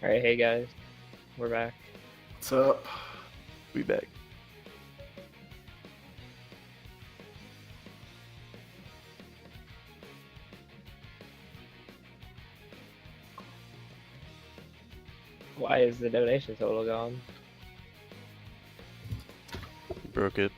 Alright, hey guys, we're back. What's up? We back. Why is the donation total gone? Broke it.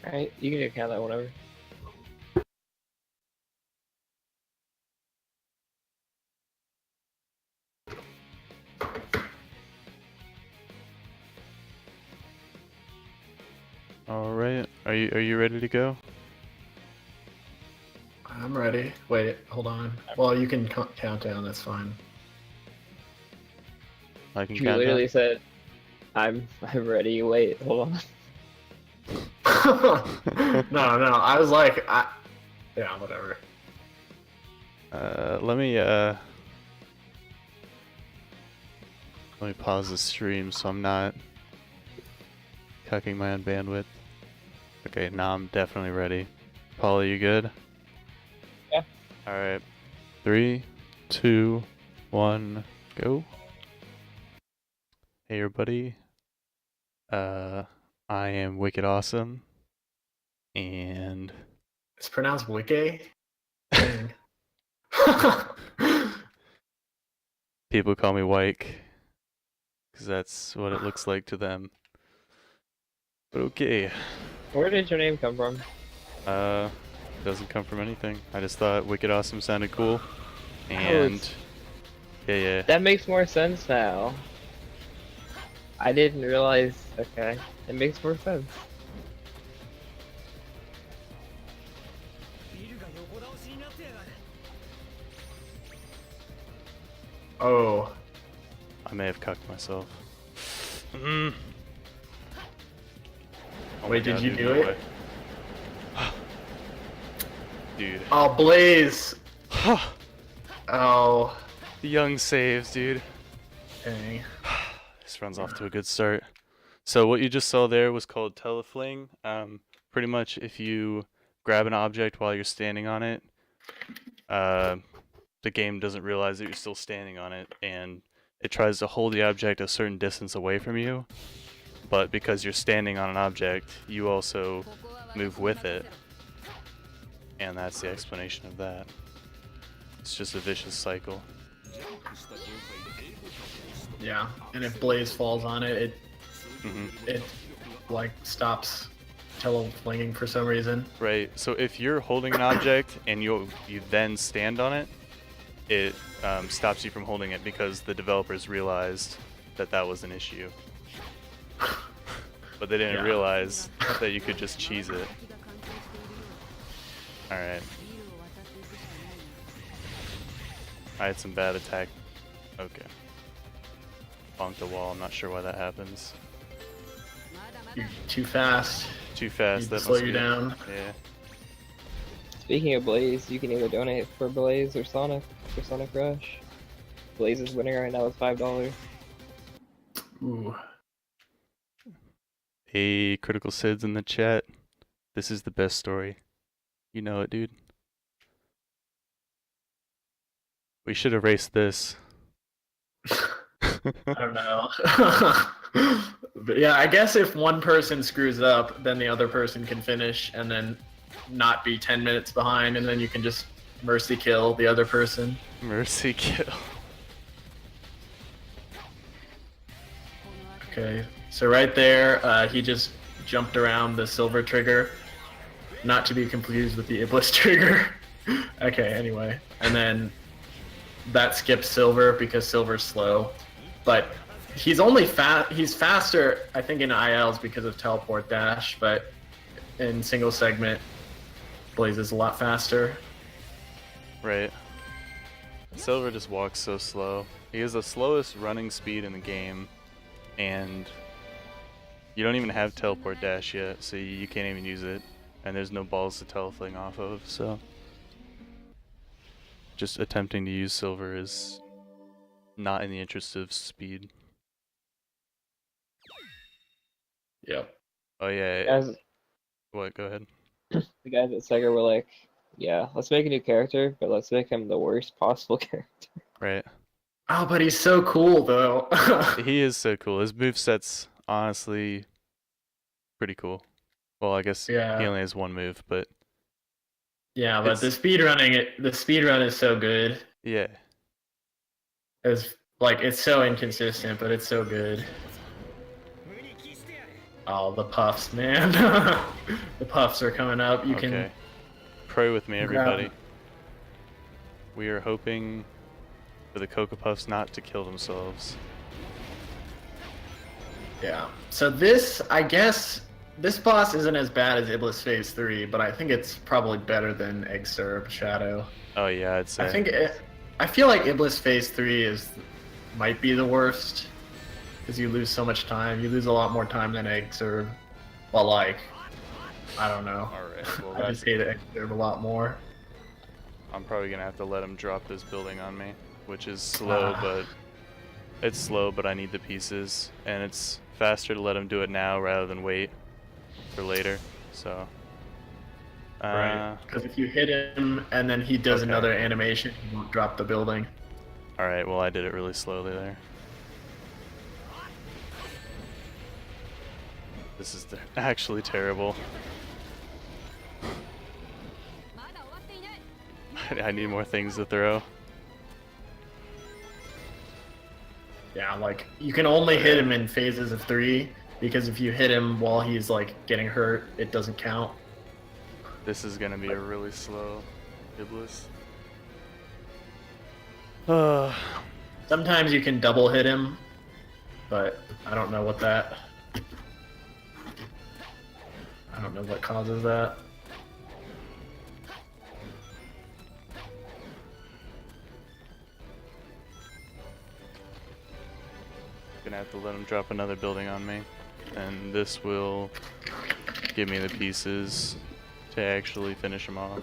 Alright, you can count that whenever. All right. Are you ready to go? I'm ready. Wait, hold on. Well, you can count down. That's fine. I can You count literally down. said, I'm ready, wait, hold on. No. I was like, yeah, whatever. Let me pause the stream so I'm not cucking my own bandwidth. Okay, now I'm definitely ready. Paul, you good? Yeah. All right. 3, 2, 1, go. Hey everybody. I am Wicked Awesome, and It's pronounced Wiki. Dang. people call me Wyke because that's what it looks like to them. But okay. Where did your name come from? Doesn't come from anything. I just thought Wicked Awesome sounded cool, and yeah. That makes more sense now. I didn't realize, okay, it makes more sense. Oh. I may have cucked myself. Oh Wait, did you do it? Dude. Oh, Blaze. Oh. The young saves, dude. Dang. This runs off to a good start. So what you just saw there was called telefling. Pretty much if you grab an object while you're standing on it, the game doesn't realize that you're still standing on it, and it tries to hold the object a certain distance away from you. But because you're standing on an object, you also move with it. And that's the explanation of that. It's just a vicious cycle. Yeah, and if Blaze falls on it, it like stops teleflinging for some reason. Right. So if you're holding an object and you then stand on it, it stops you from holding it because the developers realized that that was an issue. But they didn't realize that you could just cheese it. Alright. I had some bad attack. Okay. Bonked a wall, I'm not sure why that happens. You're too fast. Too fast, that slow must you be it. down. Yeah. Speaking of Blaze, you can either donate for Blaze or Sonic for Sonic Rush. Blaze is winning right now with $5. Ooh. Hey, Critical Sid's in the chat. This is the best story. You know it, dude. We should erase this. I don't know. But yeah, I guess if one person screws up, then the other person can finish and then not be 10 minutes behind, and then you can just mercy kill the other person. Mercy kill. Okay, so right there, he just jumped around the silver trigger, not to be confused with the Iblis trigger. Okay, anyway, and then that skips silver because silver's slow, but he's only he's faster, I think, in ILs because of teleport dash, but in single segment, Blaze is a lot faster. Right. Silver just walks so slow. He has the slowest running speed in the game, and you don't even have teleport dash yet, so you can't even use it, and there's no balls to telefling off of, so just attempting to use silver is not in the interest of speed. Yep. Oh yeah. Guys, What? Go ahead. the guys at Sega were like, yeah, let's make a new character, but let's make him the worst possible character. Right. Oh, but he's so cool though. He is so cool. His moveset's honestly pretty cool. Well, I guess he Yeah. only has one move, but Yeah, but It's- the speed run is so good. yeah. It's like it's so inconsistent, but it's so good. Oh, the puffs, man. The puffs are coming up. You Okay. can Pray with me, grab- everybody. We are hoping for the Cocoa Puffs not to kill themselves. Yeah. So this, I guess, this boss isn't as bad as Iblis Phase 3, but I think it's probably better than Egg Syrup Shadow. Oh yeah, I'd say. I feel like Iblis Phase 3 might be the worst because you lose so much time. You lose a lot more time than Egg Syrup. But like, I don't know. Alright, well I just hate Egg Syrup a lot more. I'm probably gonna have to let him drop this building on me, which is slow, but it's slow, but I need the pieces, and it's faster to let him do it now rather than wait for later. So, Right. Because if you hit him and then he does Okay. another animation, he won't drop the building. all right. Well, I did it really slowly there. This is actually terrible. I need more things to throw. Yeah, like you can only hit him in phases of 3 because if you hit him while he's like getting hurt, it doesn't count. This is gonna be a really slow Iblis. Sometimes you can double hit him, but I don't know what causes that. Gonna have to let him drop another building on me, and this will give me the pieces to actually finish him off.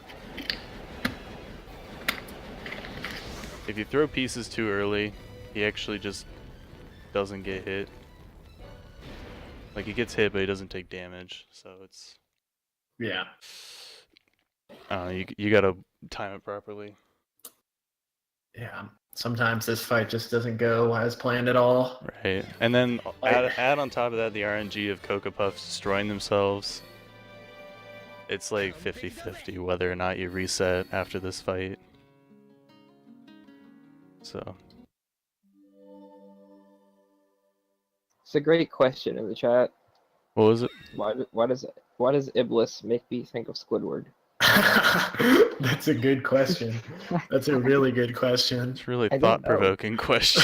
If you throw pieces too early, he actually just doesn't get hit. Like, he gets hit, but he doesn't take damage, so it's... Yeah. you gotta time it properly. Yeah. Sometimes this fight just doesn't go as planned at all. Right, and then Like- add on top of that the RNG of Cocoa Puffs destroying themselves. It's like 50-50 whether or not you reset after this fight. So, It's a great question in the chat. what was it? Why does Iblis make me think of Squidward? That's a good question. That's a really good question. It's a really I don't thought-provoking question.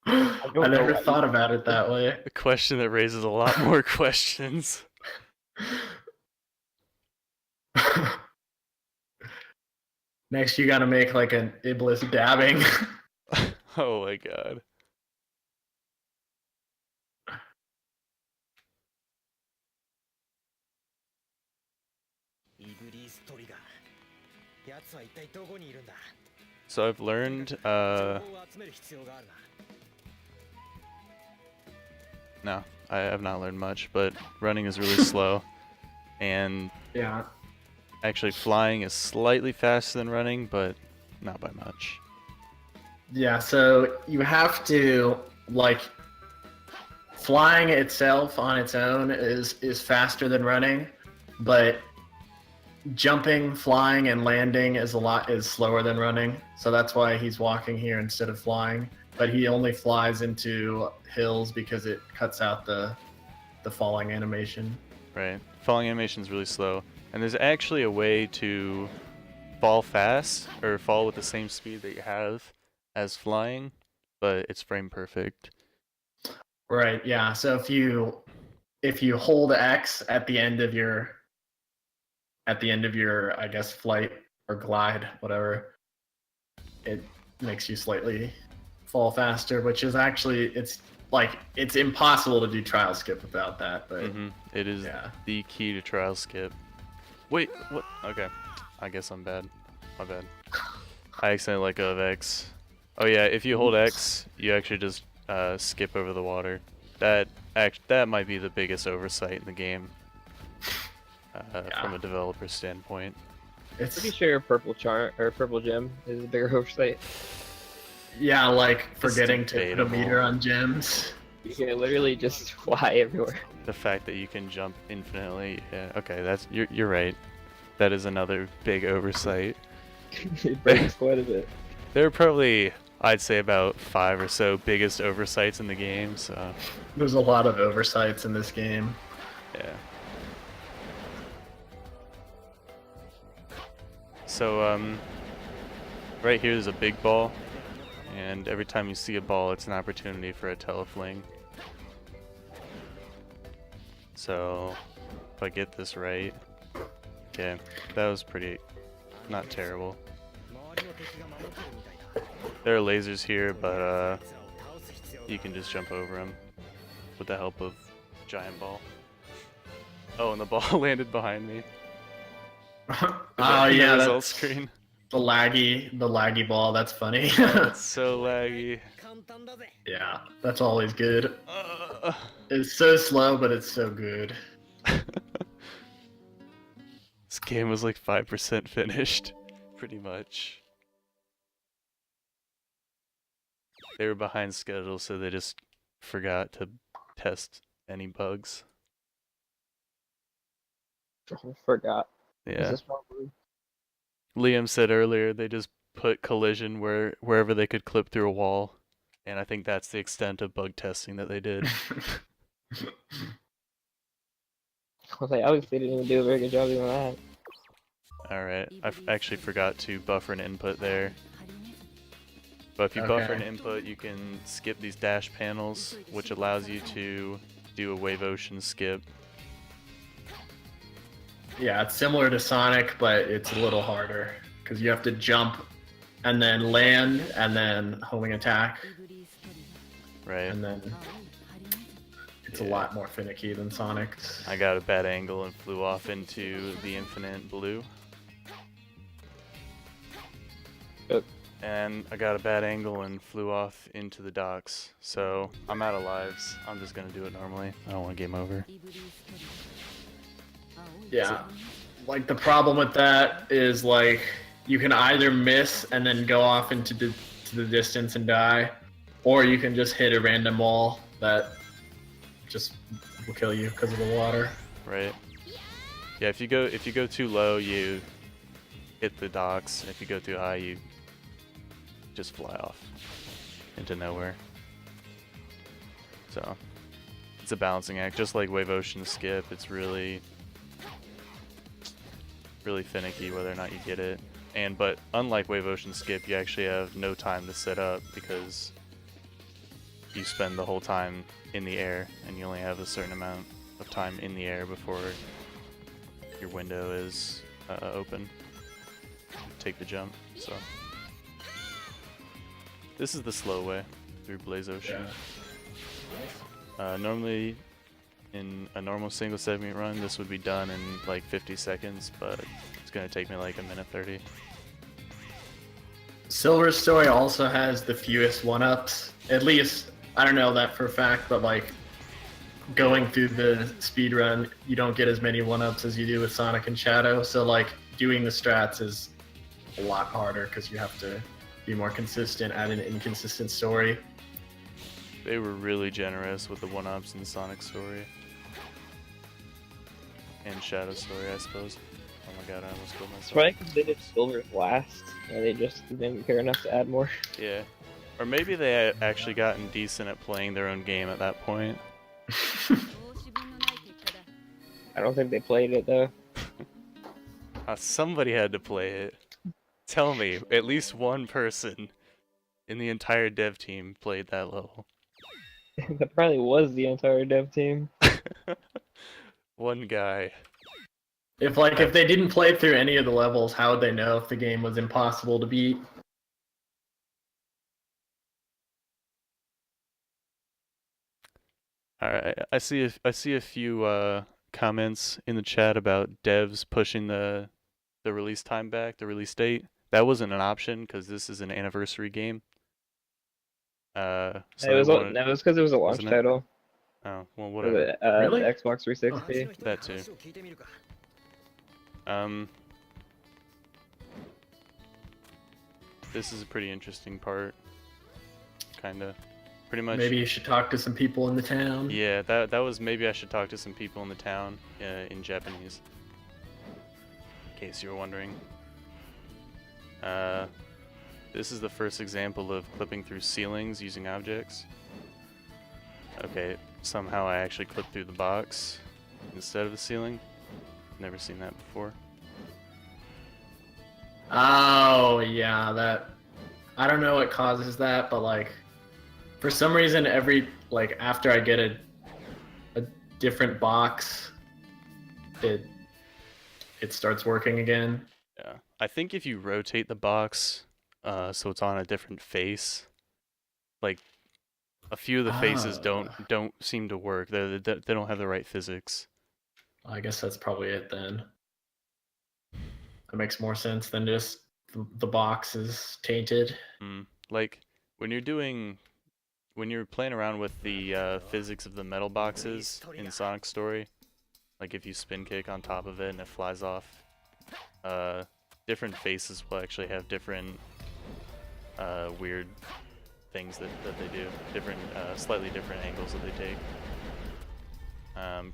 I don't never know. thought about it that way. A question that raises a lot more questions. Next, you gotta make like an Iblis dabbing. Oh my god. So I've learned, no, I have not learned much, but running is really slow, and Yeah. actually flying is slightly faster than running, but not by much. Yeah, so you have to like flying itself on its own is faster than running, but jumping, flying, and landing is slower than running. So that's why he's walking here instead of flying. But he only flies into hills because it cuts out the falling animation. Right. Falling animation is really slow, and there's actually a way to fall fast or fall with the same speed that you have as flying, but it's frame perfect. Right, yeah. So if you hold X at the end of your I guess flight or glide, whatever, it makes you slightly fall faster, which is actually it's impossible to do trial skip without that, but It is yeah. the key to trial skip. Wait, what? Okay, I guess I'm bad. my bad. I accidentally let go of X. Oh yeah, if you hold X, you actually just skip over the water. That might be the biggest oversight in the game from a developer standpoint. It's Pretty sure purple gem is a bigger oversight. yeah, like forgetting to put a debatable. meter on gems. You can literally just fly everywhere. The fact that you can jump infinitely, yeah, okay, that's you're right. That is another big oversight. It breaks quite a bit. There are probably, I'd say, about 5 or so biggest oversights in the game, so There's a lot of oversights in this game. yeah. So, right here is a big ball, and every time you see a ball, it's an opportunity for a telefling. So, if I get this right, okay, that was pretty, not terrible. There are lasers here, but you can just jump over them with the help of giant ball. Oh, and the ball landed behind me. Oh in yeah, the result that's screen. the laggy ball. That's funny. It's so laggy. Yeah, that's always good. Uh, It's so slow, but it's so good. This game was like 5% finished, pretty much. They were behind schedule, so they just forgot to test any bugs. Forgot. Is Yeah. this one blue? Liam said earlier they just put collision wherever they could clip through a wall, and I think that's the extent of bug testing that they did. I was like, obviously didn't even do a very good job doing that. Alright, I actually forgot to buffer an input there. But if you buffer an input, you can skip these dash panels, which allows you to do a wave ocean skip. Yeah, it's similar to Sonic, but it's a little harder because you have to jump and then land and then homing attack, Right. and then it's a lot more finicky than Sonic's. I got a bad angle and flew off into the infinite blue. And I got a bad angle and flew off into the docks. So I'm out of lives. I'm just gonna do it normally. I don't want game over. Yeah, like the problem with that is like you can either miss and then go off into the distance and die, or you can just hit a random wall that just will kill you because of the water. Right. Yeah, if you go too low, you hit the docks. If you go too high, you just fly off into nowhere. So it's a balancing act, just like Wave Ocean Skip. It's really finicky whether or not you get it. But unlike Wave Ocean Skip, you actually have no time to set up because you spend the whole time in the air, and you only have a certain amount of time in the air before your window is open to take the jump. So this is the slow way through Blaze Ocean. Normally, in a normal single segment run, this would be done in like 50 seconds, but it's gonna take me like a minute 30. Silver Story also has the fewest one-ups. At least, I don't know that for a fact, but like going through the speed run, you don't get as many one-ups as you do with Sonic and Shadow. So like doing the strats is a lot harder because you have to be more consistent at an inconsistent story. They were really generous with the one-ups in Sonic Story. And Shadow Story, I suppose. Oh my god, I almost killed myself. Probably because they did Silver's last, and they just didn't care enough to add more. Yeah. Or maybe they had actually gotten decent at playing their own game at that point. I don't think they played it though. Somebody had to play it. Tell me, at least one person in the entire dev team played that level. That probably was the entire dev team. One guy. If they didn't play through any of the levels, how would they know if the game was impossible to beat? Alright, I see a few comments in the chat about devs pushing the release time back, the release date. That wasn't an option because this is an anniversary game. So It was they wanted, no, it was because it was a launch wasn't it? title Oh, well, for whatever. the Really? Xbox 360. That too. This is a pretty interesting part. Kinda. Pretty much. Maybe you should talk to some people in the town. Yeah, that was maybe I should talk to some people in the town in Japanese. In case you were wondering. This is the first example of clipping through ceilings using objects. Okay, somehow I actually clipped through the box instead of the ceiling. Never seen that before. Oh, yeah, that... I don't know what causes that, but, like, for some reason, like, after I get a different box, it starts working again. Yeah, I think if you rotate the box, so it's on a different face, like, a few of the faces don't seem to work. They don't have the right physics. I guess that's probably it then. That makes more sense than just the box is tainted. Like when you're playing around with the physics of the metal boxes in Sonic Story, like if you spin kick on top of it and it flies off, different faces will actually have different weird things that they do, different slightly different angles that they take.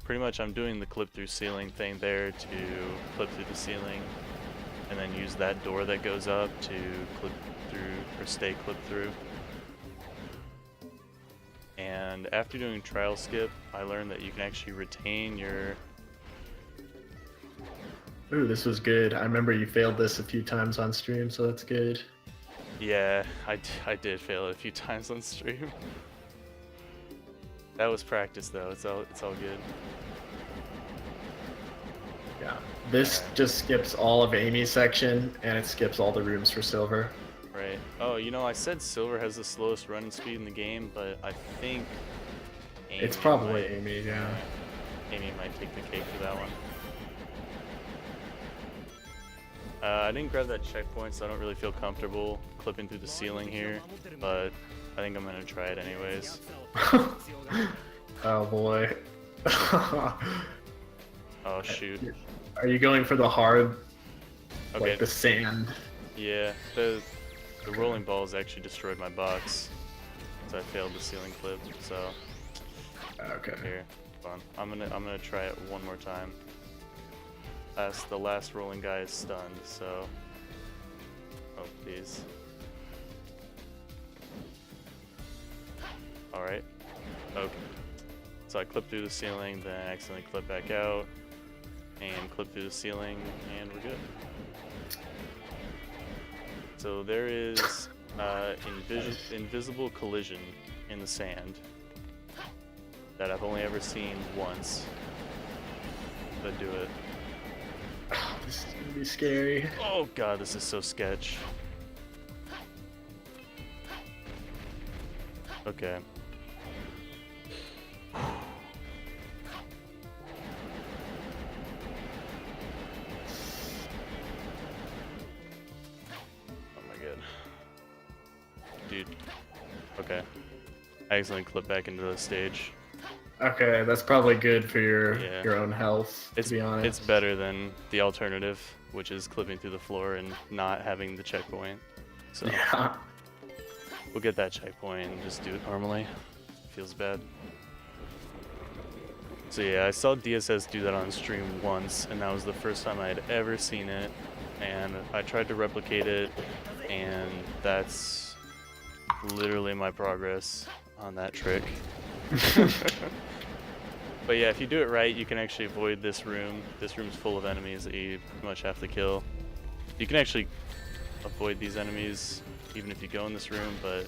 Pretty much I'm doing the clip through ceiling thing there to clip through the ceiling and then use that door that goes up to clip through or stay clipped through. And after doing trial skip, I learned that you can actually retain your... Ooh, this was good. I remember you failed this a few times on stream, so that's good. Yeah, I did fail it a few times on stream. That was practice though, it's all good. Yeah, this just skips all of Amy's section, and it skips all the rooms for Silver. Right. Oh, you know, I said Silver has the slowest running speed in the game, but I think Amy It's probably might, Amy, yeah. Amy might take the cake for that one. I didn't grab that checkpoint, so I don't really feel comfortable clipping through the ceiling here, but I think I'm gonna try it anyways. Oh boy. Oh shoot. Are you going for the hard, Okay. like the sand? Yeah, the rolling balls actually destroyed my box, so I failed the ceiling clip. So Okay. here, hold on. I'm gonna try it one more time. The last rolling guy is stunned, so oh please. All right. Okay. So I clip through the ceiling, then accidentally clip back out, and clip through the ceiling, and we're good. So there is invisible collision in the sand that I've only ever seen once. But do it. Oh, this is gonna be scary. Oh god, this is so sketch. Okay. Dude. Okay. I accidentally clipped back into the stage. Okay, that's probably good for your Yeah. your own health, to be honest. It's better than the alternative, which is clipping through the floor and not having the checkpoint. So Yeah. we'll get that checkpoint and just do it normally. Feels bad. So yeah, I saw DSS do that on stream once, and that was the first time I had ever seen it. And I tried to replicate it, and that's literally my progress on that trick. But yeah, if you do it right, you can actually avoid this room. This room's full of enemies that you pretty much have to kill. You can actually avoid these enemies even if you go in this room, but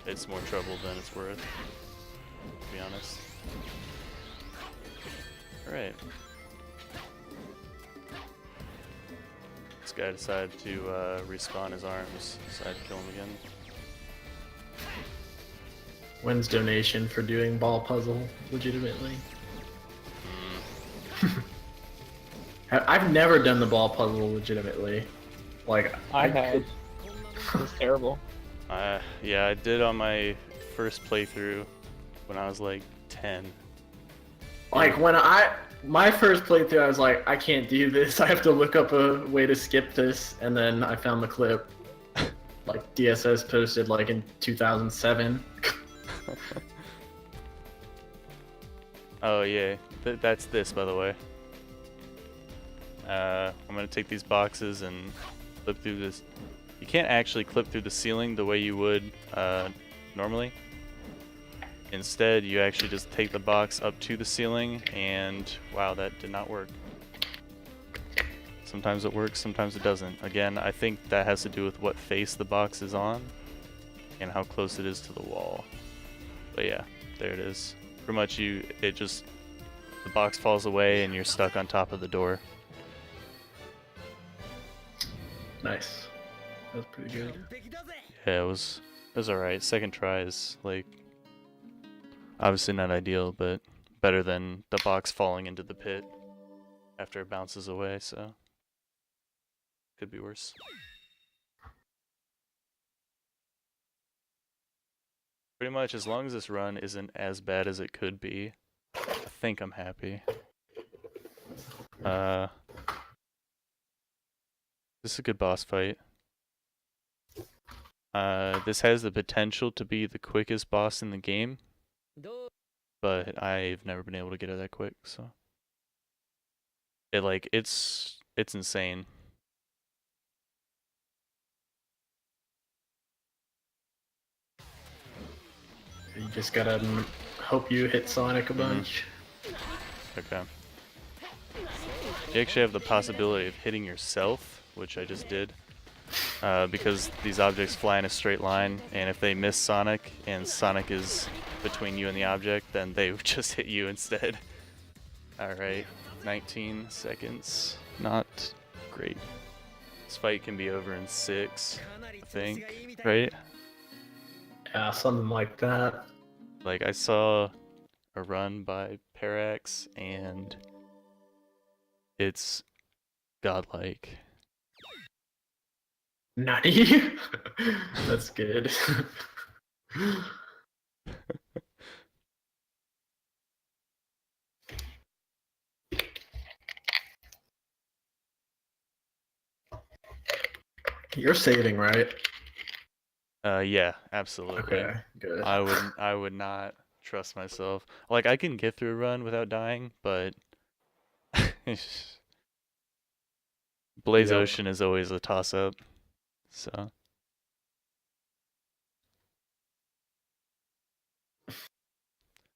it's more trouble than it's worth, to be honest. Alright. This guy decided to respawn his arms, decided to kill him again. When's donation for doing ball puzzle legitimately? I've never done the ball puzzle legitimately. Like I have. It was terrible. Yeah, I did on my first playthrough when I was like 10. Like when my first playthrough, I was like, I can't do this. I have to look up a way to skip this, and then I found the clip. Like DSS posted like in 2007. Oh yeah, that's this, by the way. I'm gonna take these boxes and clip through this. You can't actually clip through the ceiling the way you would normally. Instead, you actually just take the box up to the ceiling, and wow, that did not work. Sometimes it works, sometimes it doesn't. Again, I think that has to do with what face the box is on and how close it is to the wall. But yeah, there it is. Pretty much the box falls away and you're stuck on top of the door. Nice. That was pretty good. Yeah, it was alright. Second try is like obviously not ideal, but better than the box falling into the pit after it bounces away, so could be worse. Pretty much as long as this run isn't as bad as it could be, I think I'm happy. This is a good boss fight. This has the potential to be the quickest boss in the game, but I've never been able to get it that quick, so it's insane. You just gotta hope you hit Sonic a bunch. Okay. You actually have the possibility of hitting yourself, which I just did, because these objects fly in a straight line, and if they miss Sonic and Sonic is between you and the object, then they would just hit you instead. Alright, 19 seconds. Not great. This fight can be over in 6, I think, right? Yeah, something like that. Like, I saw a run by Parax, and it's godlike. Nutty. That's good. You're saving, right? Yeah, absolutely. Okay, good. I would not trust myself. Like, I can get through a run without dying, but Blaze Yep. Ocean is always a toss-up. So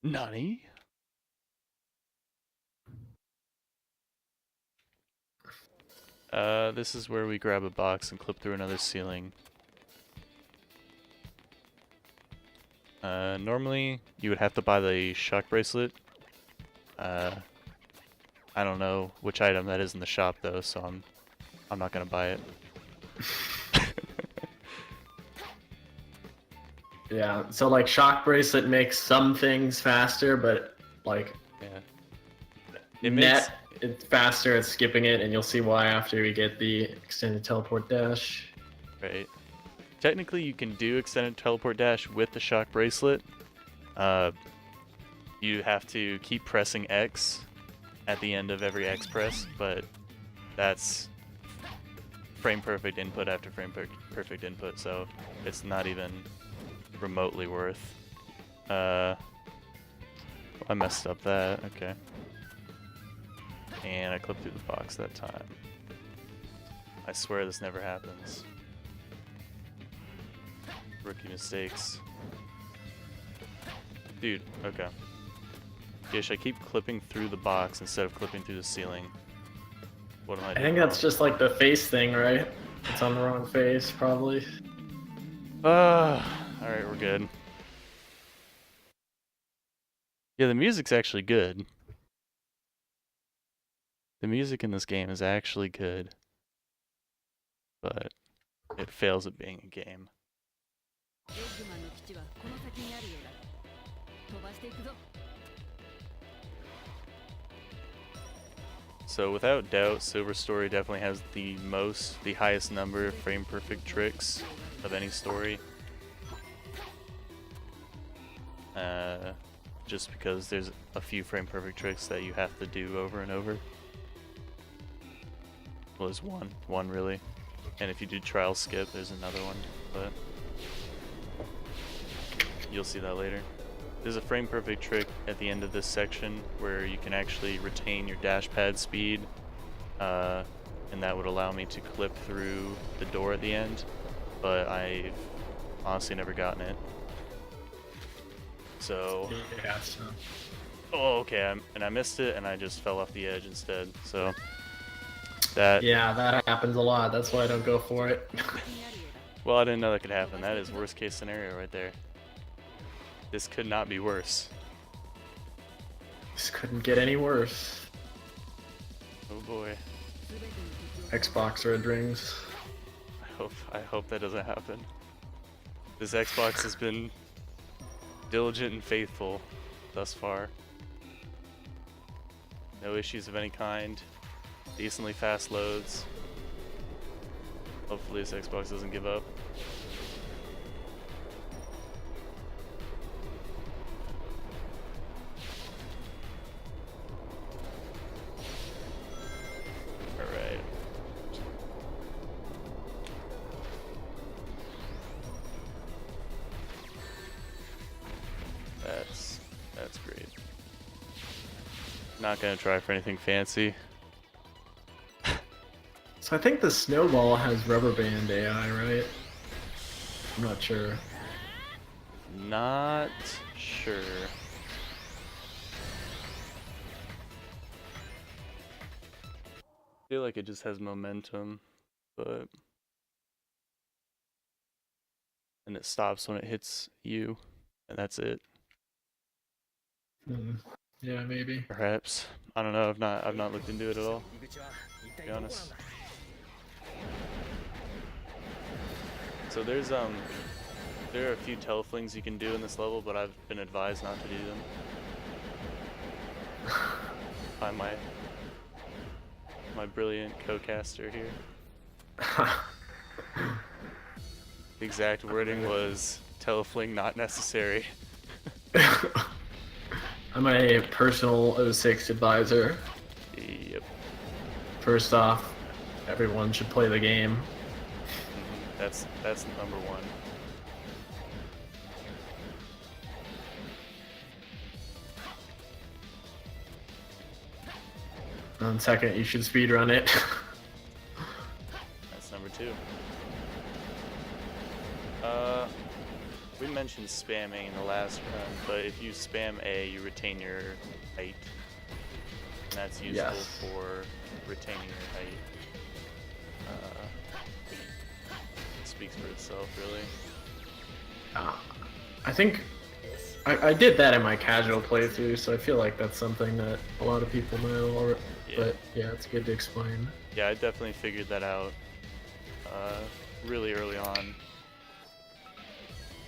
Nani? This is where we grab a box and clip through another ceiling. Normally you would have to buy the shock bracelet. I don't know which item that is in the shop though, so I'm not gonna buy it. Yeah, so like shock bracelet makes some things faster, but like Yeah. it's faster at skipping it, and you'll see why after we get the extended teleport dash. Right. Technically, you can do extended teleport dash with the shock bracelet. You have to keep pressing X at the end of every X press, but that's frame perfect input after frame perfect input, so it's not even remotely worth. I messed up that. Okay. And I clipped through the box that time. I swear this never happens. Rookie mistakes. Dude, okay. Gish, I keep clipping through the box instead of clipping through the ceiling. What am I doing? I think that's just like the face thing, right? It's on the wrong face, probably. Alright, we're good. Yeah, the music's actually good. The music in this game is actually good. But it fails at being a game. So without doubt, Silver Story definitely has the highest number of frame perfect tricks of any story. Just because there's a few frame perfect tricks that you have to do over and over. Well, there's one really. And if you do trial skip, there's another one, but you'll see that later. There's a frame perfect trick at the end of this section where you can actually retain your dash pad speed, and that would allow me to clip through the door at the end, but I've honestly never gotten it. So, Yeah, so. oh, okay, and I missed it, and I just fell off the edge instead. So that. Yeah, that happens a lot. That's why I don't go for it. Well, I didn't know that could happen. That is worst case scenario right there. This could not be worse. This couldn't get any worse. Oh boy. Xbox red rings. I hope that doesn't happen. This Xbox has been diligent and faithful thus far. No issues of any kind. Decently fast loads. Hopefully this Xbox doesn't give up. Alright. That's great. Not gonna try for anything fancy. So I think the snowball has rubber band AI, right? I'm not sure. Not sure. I feel like it just has momentum, but and it stops when it hits you, and that's it. Yeah, maybe. Perhaps. I don't know. I've not looked into it at all, to be honest. So there are a few teleflings you can do in this level, but I've been advised not to do them by my brilliant co-caster here. The exact wording was telefling not necessary. I'm a personal 06 advisor. Yep. First off, everyone should play the game. That's number one. And second, you should speedrun it. That's number two. We mentioned spamming in the last run, but if you spam A, you retain your height. And that's useful Yes. for retaining your height. It speaks for itself, really. I think I did that in my casual playthrough, so I feel like that's something that a lot of people know. But yeah, it's good to explain. Yeah, I definitely figured that out really early on.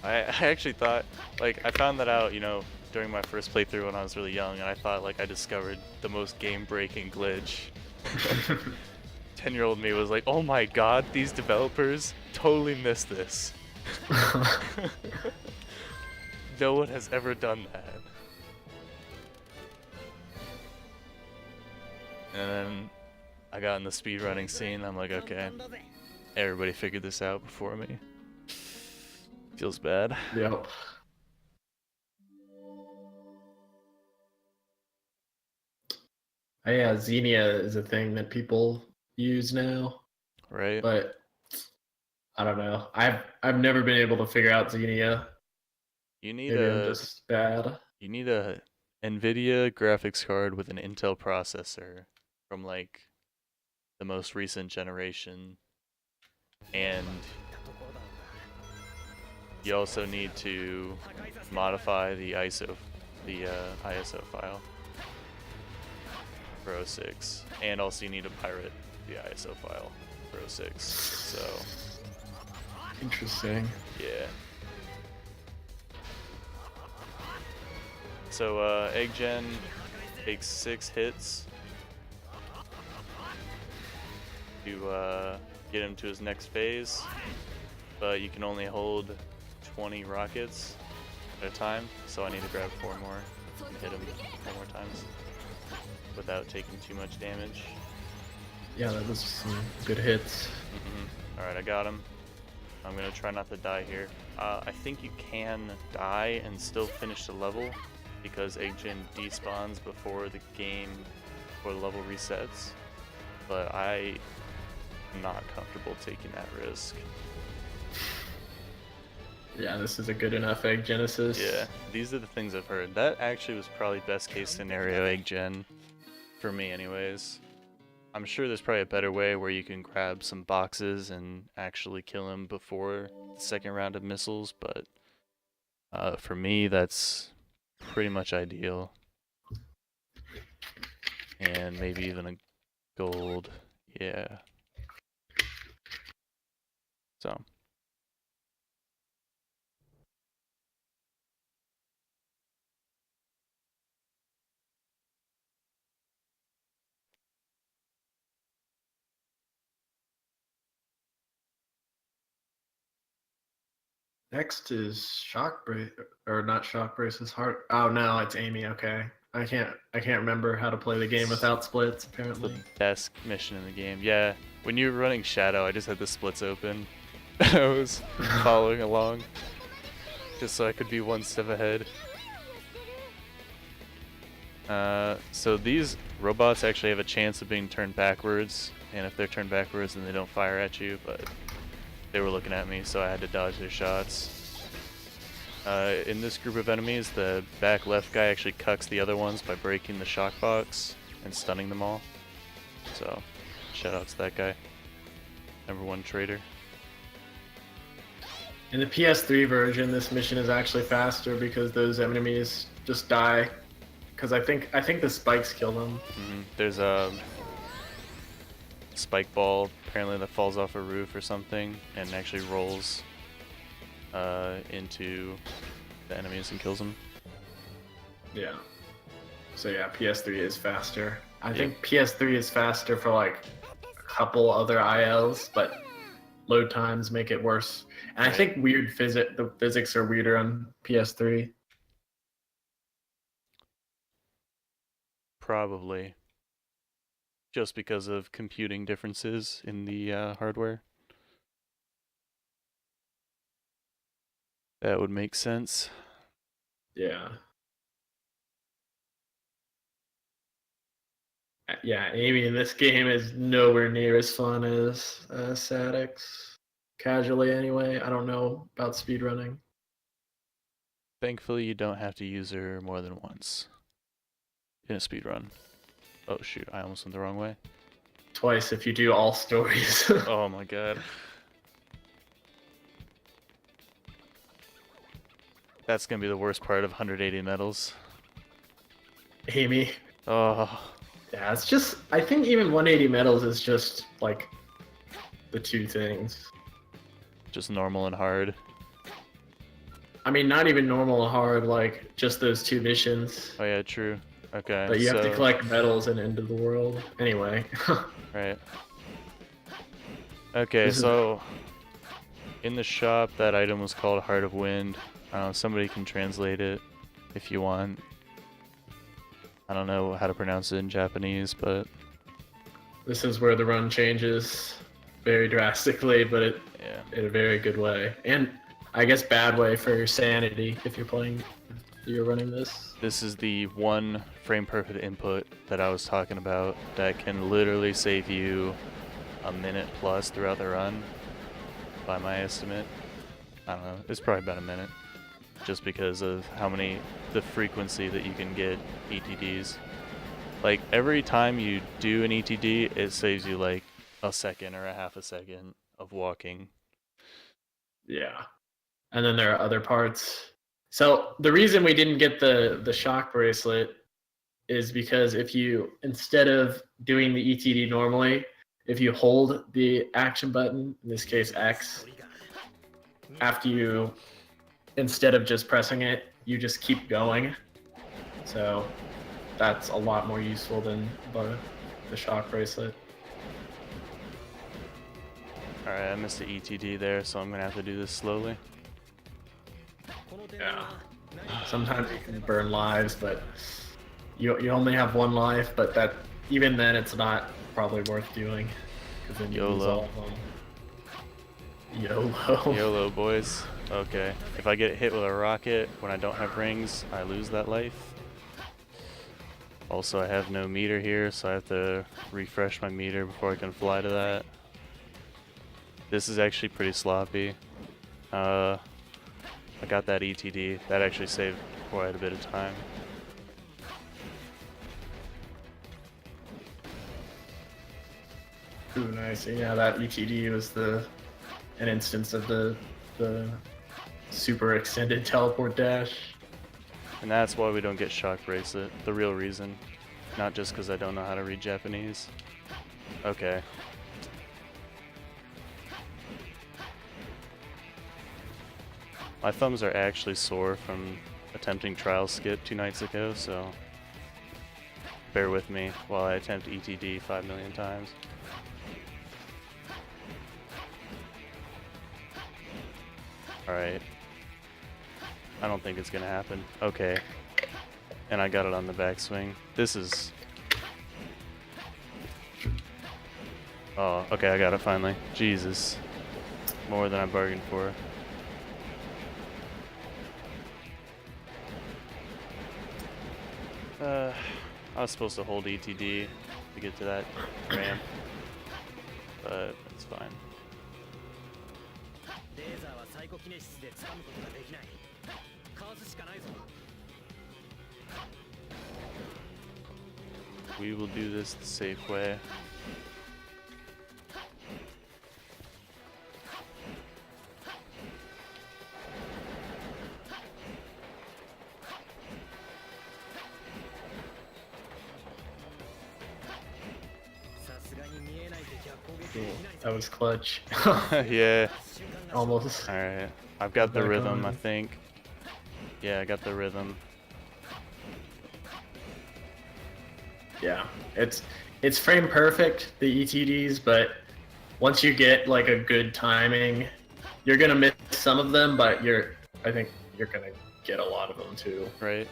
I actually thought, like, I found that out, during my first playthrough when I was really young, and I thought, like, I discovered the most game-breaking glitch. 10-year-old me was like, oh my god, these developers totally missed this. No one has ever done that. And then I got in the speedrunning scene, I'm like, okay, everybody figured this out before me. Feels bad. Yep. Yeah, Xenia is a thing that people use now. Right? But I don't know. I've never been able to figure out Xenia. You need Maybe I'm just bad. You need a NVIDIA graphics card with an Intel processor from like the most recent generation, and you also need to modify the ISO file for 06, and also you need to pirate the ISO file for 06. So Interesting. yeah. So Egg Gen takes 6 hits to get him to his next phase, but you can only hold 20 rockets at a time, so I need to grab 4 more and hit him 4 more times without taking too much damage. Yeah, that was some good hits. Alright, I got him. I'm gonna try not to die here. I think you can die and still finish the level because Egg Gen despawns before the level resets, but I am not comfortable taking that risk. Yeah, this is a good enough Egg Genesis. Yeah, these are the things I've heard. That actually was probably best case scenario Egg Gen, for me anyways. I'm sure there's probably a better way where you can grab some boxes and actually kill him before the second round of missiles, but for me that's pretty much ideal. And maybe even a gold, yeah. So. Next is Shock Brace, or not Shock Brace's Heart. Oh no, it's Amy. Okay, I can't remember how to play the game without splits. Apparently, The best mission in the game. Yeah, when you were running Shadow, I just had the splits open. I was following along just so I could be one step ahead. So these robots actually have a chance of being turned backwards, and if they're turned backwards then they don't fire at you, but they were looking at me so I had to dodge their shots. In this group of enemies, the back left guy actually cucks the other ones by breaking the shock box and stunning them all. So, shout out to that guy. #1 traitor. in the PS3 version, this mission is actually faster because those enemies just die. Because I think the spikes kill them. There's a spike ball apparently that falls off a roof or something and actually rolls into the enemies and kills them. Yeah. So yeah, PS3 is faster. I think PS3 is faster for like a couple other ILs, but load times make it worse. And I think the physics are weirder on PS3. Probably. Just because of computing differences in the hardware. That would make sense. Yeah. Yeah, Amy in this game is nowhere near as fun as Sadix. Casually, anyway. I don't know about speedrunning. Thankfully, you don't have to use her more than once in a speedrun. Oh shoot, I almost went the wrong way. Twice if you do all stories. Oh my god. That's gonna be the worst part of 180 medals. Amy. Oh. Yeah, it's just, I think even 180 medals is just like the two things. Just normal and hard. I mean, not even normal and hard, like just those two missions. Oh yeah, true. Okay. But you have to collect medals and end of the world. Anyway. Right. Okay, so in the shop, that item was called Heart of Wind. Somebody can translate it if you want. I don't know how to pronounce it in Japanese, but This is where the run changes very drastically, but in a very good way. And I guess bad way for your sanity if you're running this. This is the one frame perfect input that I was talking about that can literally save you a minute plus throughout the run, by my estimate. I don't know, it's probably about a minute, just because of the frequency that you can get ETDs. Like, every time you do an ETD, it saves you like a second or a half a second of walking. Yeah. And then there are other parts. So the reason we didn't get the shock bracelet is because if you, instead of doing the ETD normally, if you hold the action button, in this case X, after you, instead of just pressing it, you just keep going. So that's a lot more useful than the shock bracelet. Alright, I missed the ETD there, so I'm gonna have to do this slowly. Yeah. Sometimes you can burn lives, but you only have one life. But that even then, it's not probably worth doing because then you lose all YOLO. of them. YOLO. YOLO, boys. Okay. If I get hit with a rocket when I don't have rings, I lose that life. Also, I have no meter here, so I have to refresh my meter before I can fly to that. This is actually pretty sloppy. I got that ETD. That actually saved quite a bit of time. Ooh, nice. Yeah, that ETD was an instance of the super extended teleport dash. And that's why we don't get shock bracelet. The real reason. Not just because I don't know how to read Japanese. Okay. My thumbs are actually sore from attempting trial skip 2 nights ago, so bear with me while I attempt ETD 5 million times. Alright. I don't think it's gonna happen. Okay. And I got it on the backswing. This is... Oh, okay, I got it finally. Jesus. More than I bargained for. I was supposed to hold ETD to get to that ramp, but it's fine. We will do this the safe way. Cool. That was clutch. Yeah. Almost. Alright. I've got the Back rhythm, on. I think. Yeah, I got the rhythm. Yeah, it's frame perfect, the ETDs, but once you get like a good timing, you're gonna miss some of them, but I think you're gonna get a lot of them too. Right?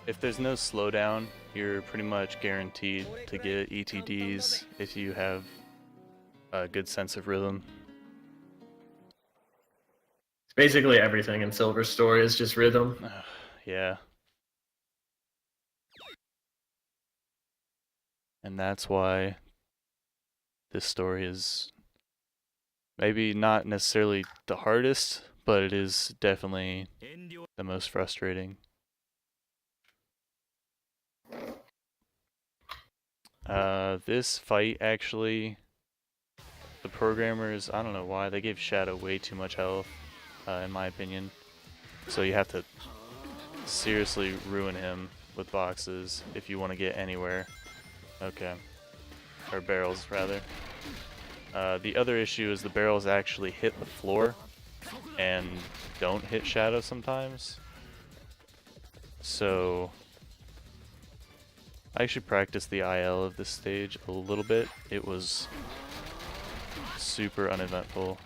If there's no slowdown, you're pretty much guaranteed to get ETDs if you have a good sense of rhythm. Basically everything in Silver Story is just rhythm. Yeah. And that's why this story is maybe not necessarily the hardest, but it is definitely the most frustrating. This fight actually, the programmers, I don't know why, they gave Shadow way too much health, in my opinion. So you have to seriously ruin him with boxes if you want to get anywhere. Okay. Or barrels, rather. The other issue is the barrels actually hit the floor and don't hit Shadow sometimes. So I actually practiced the IL of this stage a little bit. It was super uneventful.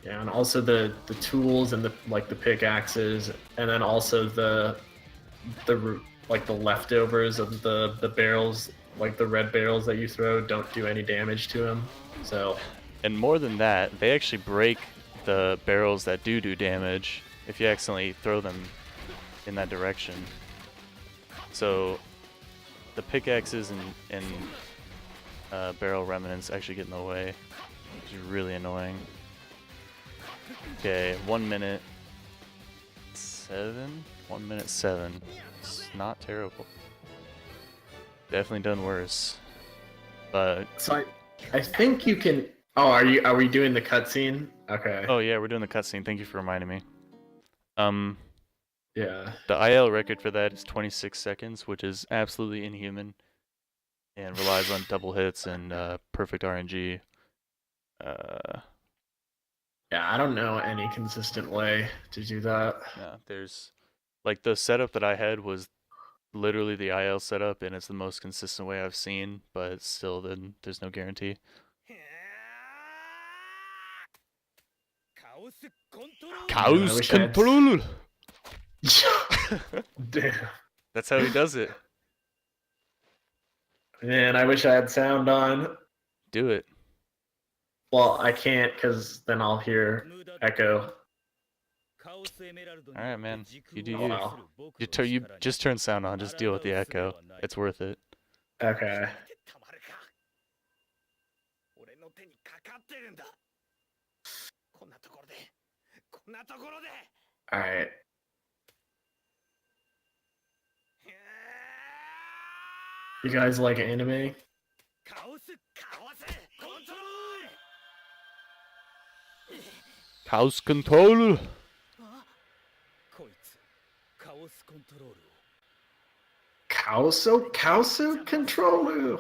Yeah, and also the tools and the pickaxes, and then also the leftovers of the barrels, like the red barrels that you throw, don't do any damage to him. So, and more than that, they actually break the barrels that do damage if you accidentally throw them in that direction. So the pickaxes and barrel remnants actually get in the way, which is really annoying. Okay, 1 minute 7? 1 minute 7. It's not terrible. Definitely done worse. But so I think you can. Oh, are we doing the cutscene? Okay. oh yeah, we're doing the cutscene. Thank you for reminding me. Yeah. The IL record for that is 26 seconds, which is absolutely inhuman, and relies on double hits and perfect RNG. Yeah, I don't know any consistent way to do that. Yeah, there's like the setup that I had was literally the IL setup, and it's the most consistent way I've seen, but still, then there's no guarantee. I Chaos wish I had- control. Damn. That's how he does it. Man, I wish I had sound on. Do it. Well, I can't because then I'll hear echo. Alright, man. You do Oh, you. well. You just turn sound on. Just deal with the echo. It's worth it. Okay. Alright. You guys like anime? Chaos control. Kauso control.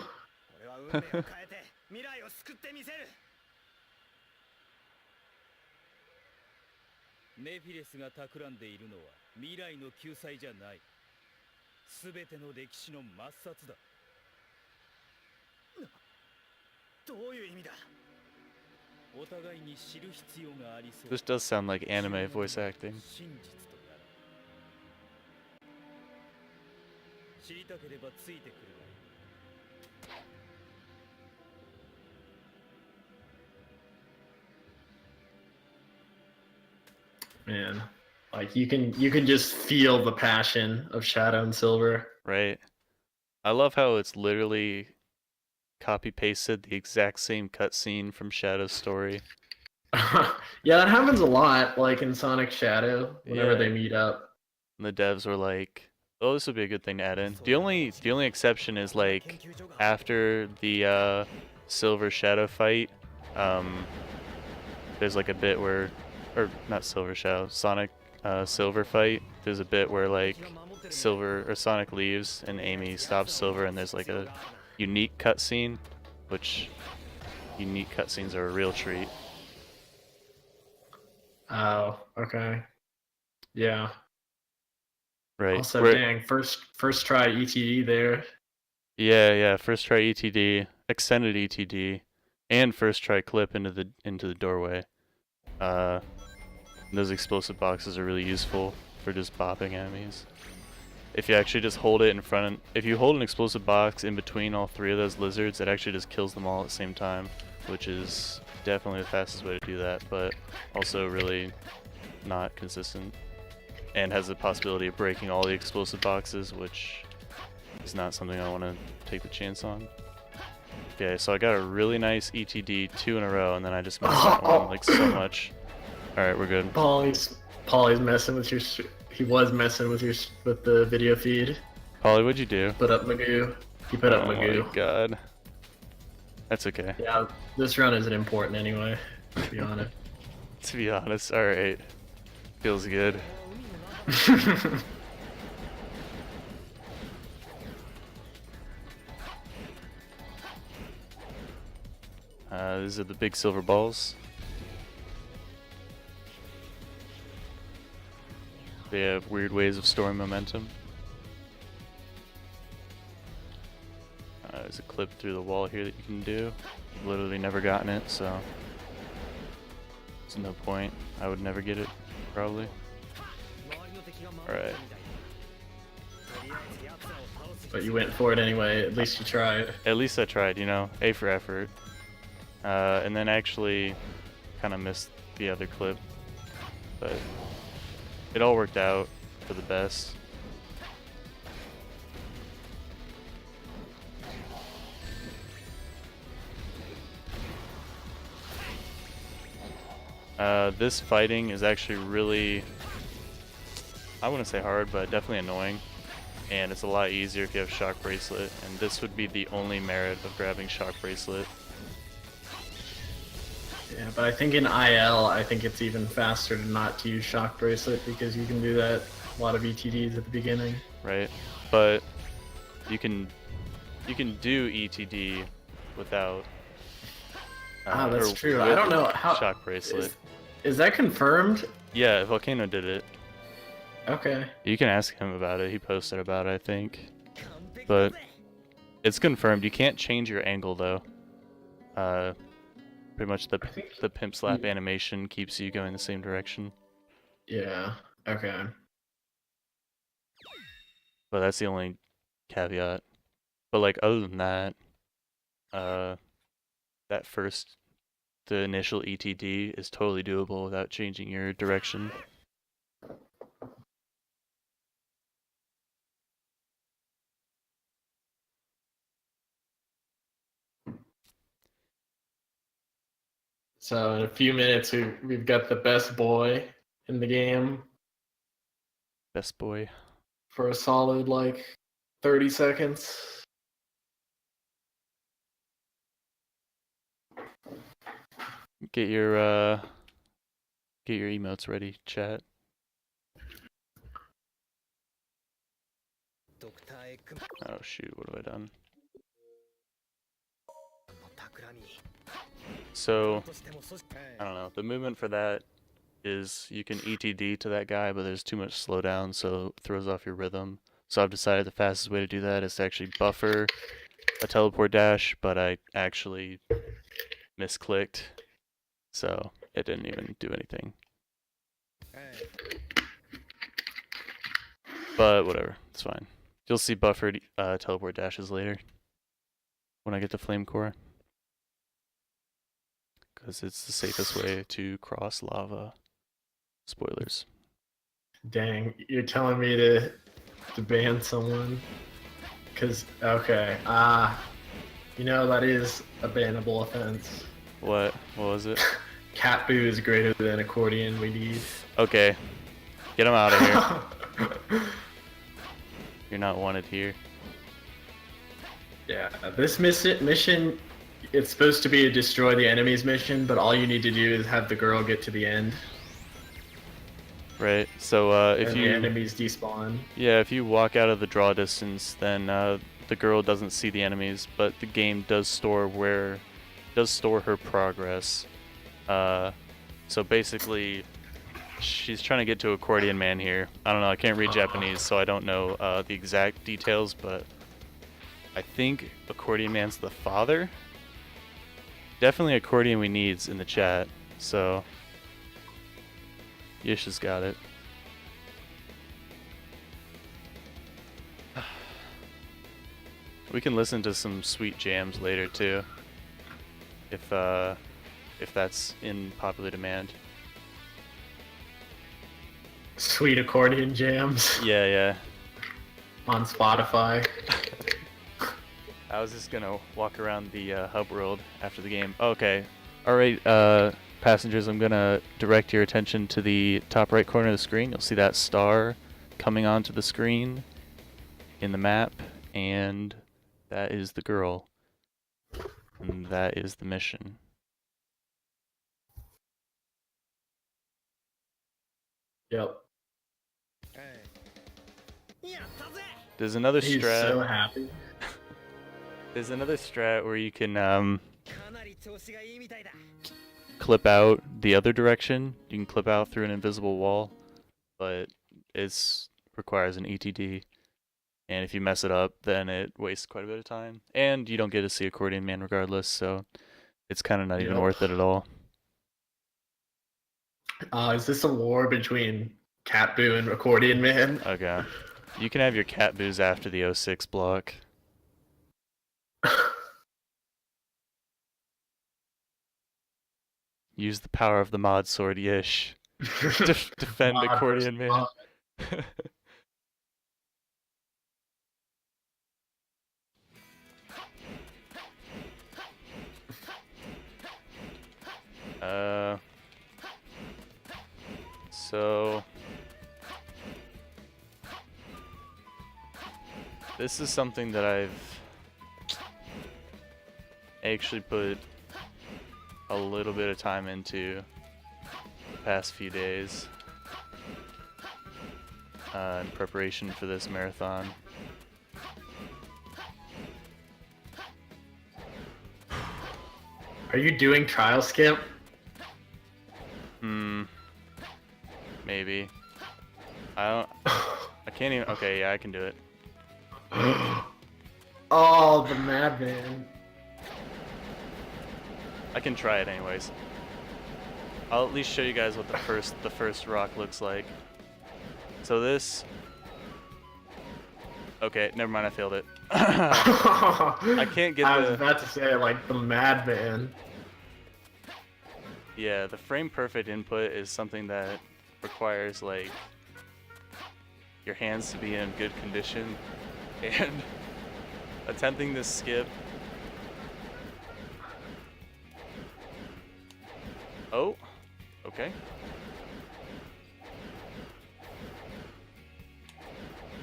ネフィレスが企んでいるのは未来の救済じゃない。すべての歴史の抹殺だ。どういう意味だ。お互いに知る必要がありそう。 This does sound like anime voice acting. 真実とやら。知りたければついてくるがいい。 Man, like you can just feel the passion of Shadow and Silver. Right. I love how it's literally copy pasted the exact same cutscene from Shadow's story. Yeah, that happens a lot, like in Sonic Shadow, whenever Yeah. they meet up. And the devs were like, "Oh, this would be a good thing to add in." The only exception is like after the Silver Shadow fight, there's like a bit where, or not Silver Shadow, Sonic Silver fight. There's a bit where like Silver or Sonic leaves and Amy stops Silver, and there's like a unique cutscene, which unique cutscenes are a real treat. Oh, okay. Yeah. Right. Also, Where- dang, first try ETD there. Yeah, first try ETD, extended ETD, and first try clip into the doorway. Those explosive boxes are really useful for just bopping enemies. If you actually just hold it in front, if you hold an explosive box in between all three of those lizards, it actually just kills them all at the same time, which is definitely the fastest way to do that, but also really not consistent, and has the possibility of breaking all the explosive boxes, which is not something I want to take the chance on. Okay, so I got a really nice ETD 2 in a row, and then I just missed that one like so much. All right, we're good. Polly's messing with your. He was messing with the video feed. Polly, what'd you do? Put up Magoo. He put up Oh Magoo. my god. That's okay. Yeah, this run isn't important anyway. To be honest. To be honest, all right. Feels good. These are the big silver balls. They have weird ways of storing momentum. There's a clip through the wall here that you can do. I've literally never gotten it, so there's no point. I would never get it, probably. Alright. But you went for it anyway. At least you tried. At least I tried, you know. A for effort. And then actually kind of missed the other clip. But it all worked out for the best. This fighting is actually really, I wouldn't say hard, but definitely annoying. And it's a lot easier if you have Shock Bracelet. And this would be the only merit of grabbing Shock Bracelet. Yeah, but I think in IL, I think it's even faster to not to use Shock Bracelet because you can do that a lot of ETDs at the beginning. Right? But you can do ETD without. That's or true. I with don't know how. Shock Bracelet. Is that confirmed? Yeah, Volcano did it. Okay. You can ask him about it. He posted about it, I think. But it's confirmed. You can't change your angle though. Pretty much I think. the pimp slap animation keeps you going the same direction. Yeah. Okay. But that's the only caveat. But like other than that, the initial ETD is totally doable without changing your direction. So in a few minutes, we've got the best boy in the game Best boy. for a solid like 30 seconds. Get your emotes ready, chat. Oh shoot, what have I done? So, I don't know. The movement for that is you can ETD to that guy, but there's too much slowdown, so it throws off your rhythm. So I've decided the fastest way to do that is to actually buffer a teleport dash, but I actually misclicked, so it didn't even do anything. But whatever, it's fine. You'll see buffered teleport dashes later when I get to Flame Core, because it's the safest way to cross lava. Spoilers. Dang, you're telling me to ban someone? Cause okay, that is a bannable offense. What? What was it? Cat boo is greater than accordion. We need. Okay, get him out of here. You're not wanted here. Yeah, this mission, it's supposed to be a destroy the enemy's mission, but all you need to do is have the girl get to the end. Right. So if and you the enemies despawn. Yeah, if you walk out of the draw distance, then the girl doesn't see the enemies, but the game does store her progress. So basically, she's trying to get to Accordion Man here. I don't know. I can't read Japanese, so I don't know the exact details, but I think Accordion Man's the father. Definitely Accordion we needs in the chat. So Yisha's got it. We can listen to some sweet jams later too, if that's in popular demand. Sweet accordion jams. Yeah. On Spotify. I was just gonna walk around the hub world after the game. Okay, all right, passengers. I'm gonna direct your attention to the top right corner of the screen. You'll see that star coming onto the screen in the map, and that is the girl, and that is the mission. Yep. There's another He's strat. so happy. There's another strat where you can clip out the other direction. You can clip out through an invisible wall, but it requires an ETD. And if you mess it up, then it wastes quite a bit of time. And you don't get to see Accordion Man regardless, so it's kind of not even worth it at all. Is this a war between Cat Boo and Accordion Man? Okay. You can have your cat boos after the 06 block. Use the power of the mod sword, Yish. Defend Accordion Man. So this is something that I've actually put a little bit of time into the past few days in preparation for this marathon. Are you doing trial skip? Maybe. I can't even. Okay, yeah, I can do it. Oh, the madman. I can try it anyways. I'll at least show you guys what the first rock looks like. So this. Okay, never mind. I failed it. I can't get I was the. about to say like the madman. Yeah, the frame perfect input is something that requires like your hands to be in good condition, and attempting this skip. Oh, okay.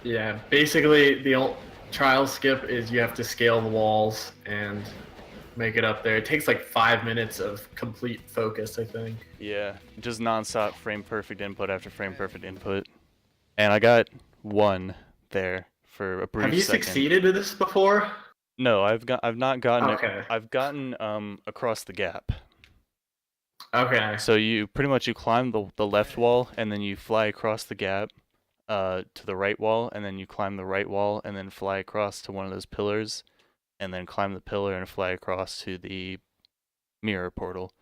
Yeah, basically the old trial skip is you have to scale the walls and make it up there. It takes like 5 minutes of complete focus, I think. Yeah, just non-stop frame perfect input after frame perfect input. And I got 1 there for a brief Have you second. succeeded at this before? No, I've not gotten it. Okay. I've gotten across the gap. Okay. So you pretty much you climb the left wall and then you fly across the gap to the right wall, and then you climb the right wall and then fly across to one of those pillars, and then climb the pillar and fly across to the mirror portal.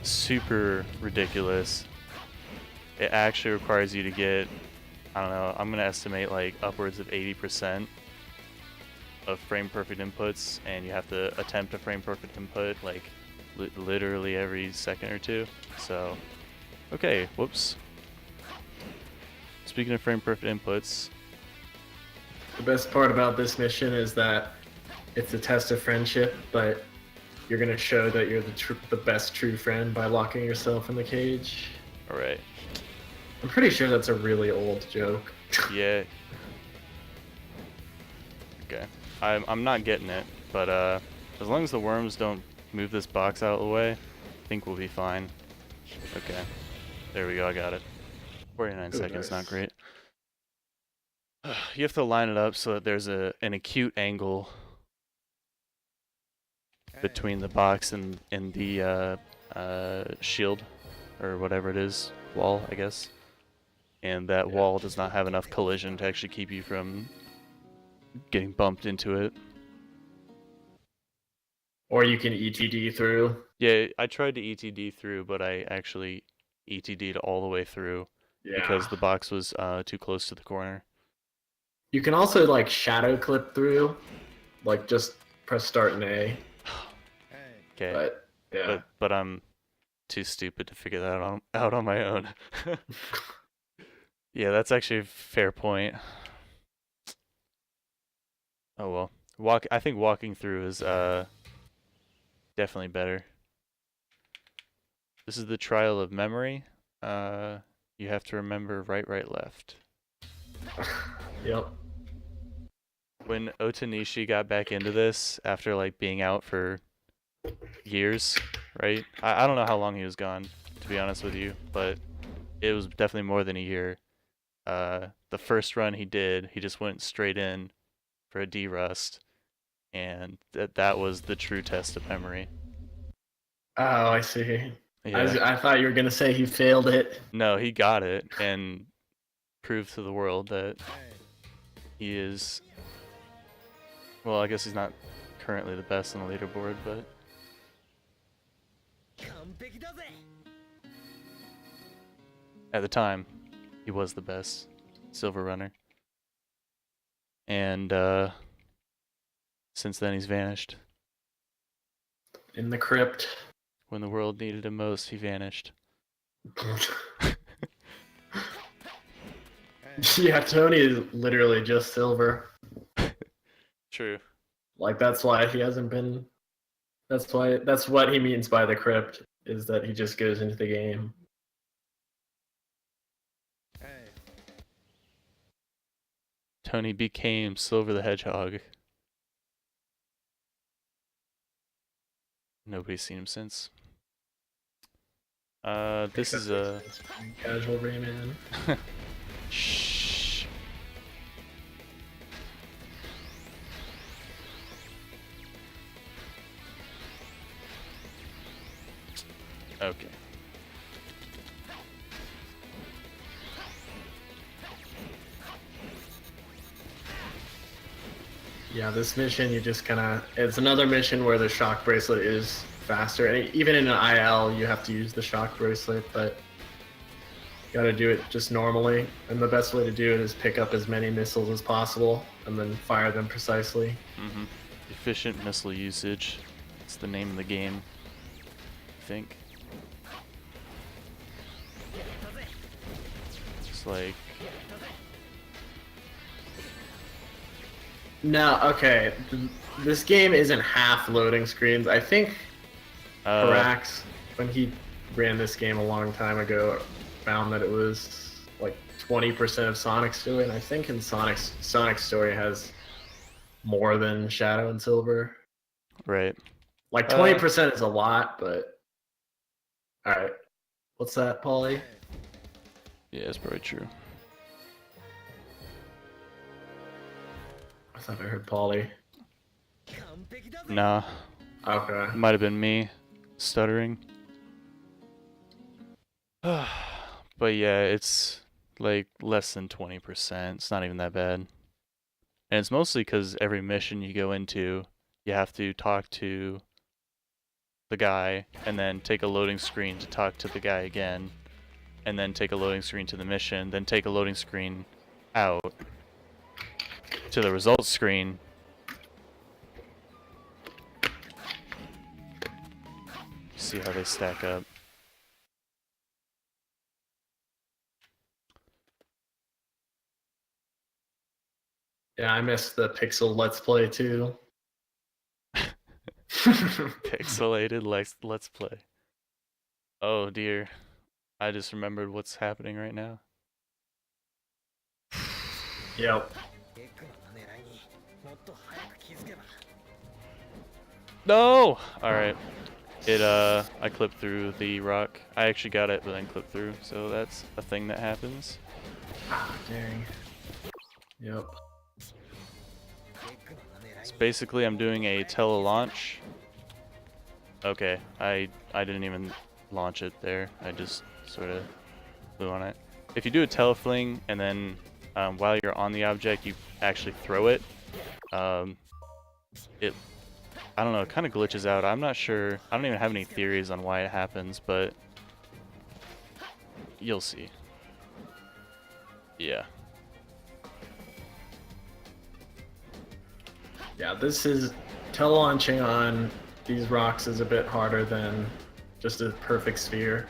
Super ridiculous. It actually requires you to get, I don't know, I'm gonna estimate like upwards of 80% of frame perfect inputs, and you have to attempt a frame perfect input like literally every second or two. So, okay, whoops. Speaking of frame perfect inputs, The best part about this mission is that it's a test of friendship, but you're gonna show that you're the best true friend by locking yourself in the cage. all right, I'm pretty sure that's a really old joke. yeah. Okay, I'm not getting it, but as long as the worms don't move this box out of the way, I think we'll be fine. Okay, there we go. I got it. 49 seconds, not nice. great. You have to line it up so that there's an acute angle between the box and the shield, or whatever it is, wall, I guess. And that wall does not have enough collision to actually keep you from getting bumped into it. Or you can ETD through. Yeah, I tried to ETD through, but I actually ETD'd all the way through because the box was too close to the corner. You can also like shadow clip through, like just press start and A. Okay, But yeah, but I'm too stupid to figure that out on my own. Yeah, that's actually a fair point. Oh well, I think walking through is definitely better. This is the trial of memory. You have to remember right, right, left. yep. When Otanishi got back into this after like being out for years, right? I don't know how long he was gone, to be honest with you, but it was definitely more than a year. The first run he did, he just went straight in for a D-Rust, and that was the true test of memory. Oh, I see. Yeah. I thought you were gonna say he failed it. No, he got it and proved to the world that he is, well, I guess he's not currently the best on the leaderboard, but at the time, he was the best silver runner. And since then, he's vanished. In the crypt. When the world needed him most, he vanished. Yeah, Tony is literally just silver. True. Like that's why he hasn't been. That's what he means by the crypt, is that he just goes into the game. Tony became Silver the Hedgehog. Nobody's seen him since. This is a casual Rayman. Shh. Okay. Yeah, this mission you just kind of, it's another mission where the shock bracelet is faster. And even in an IL, you have to use the shock bracelet, but you gotta do it just normally. And the best way to do it is pick up as many missiles as possible and then fire them precisely. Mm-hmm. Efficient missile usage. It's the name of the game, I think. It's like... No, okay. This game isn't half loading screens. I think Parax, when he ran this game a long time ago, found that it was like 20% of Sonic Story, and I think in Sonic Story has more than Shadow and Silver. Right. Like 20% is a lot, but all right. What's that, Paulie? Yeah, it's probably true. I thought I heard Paulie. Nah. Okay. Might have been me stuttering. But yeah, it's like less than 20%. It's not even that bad. And it's mostly because every mission you go into, you have to talk to the guy and then take a loading screen to talk to the guy again, and then take a loading screen to the mission, then take a loading screen out to the results screen. See how they stack up. Yeah, I missed the Pixel Let's Play too. Pixelated let's play. Oh dear. I just remembered what's happening right now. Yep. No! Alright. I clipped through the rock. I actually got it, but then clipped through, so that's a thing that happens. Ah, dang. Yep. So basically I'm doing a tele-launch. Okay, I didn't even launch it there. I just sort of flew on it. If you do a telefling and then while you're on the object you actually throw it, I don't know, it kind of glitches out. I'm not sure. I don't even have any theories on why it happens, but you'll see. Yeah. Yeah, this is tele-launching on these rocks is a bit harder than just a perfect sphere.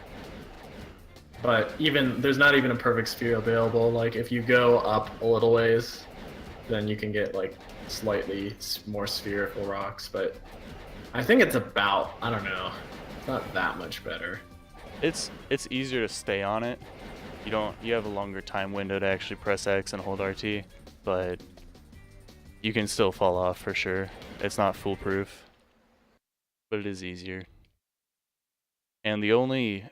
But even there's not even a perfect sphere available. Like if you go up a little ways, then you can get like slightly more spherical rocks. But I think it's about, I don't know, it's not that much better. It's easier to stay on it. You have a longer time window to actually press X and hold RT, but you can still fall off for sure. It's not foolproof, but it is easier. And the only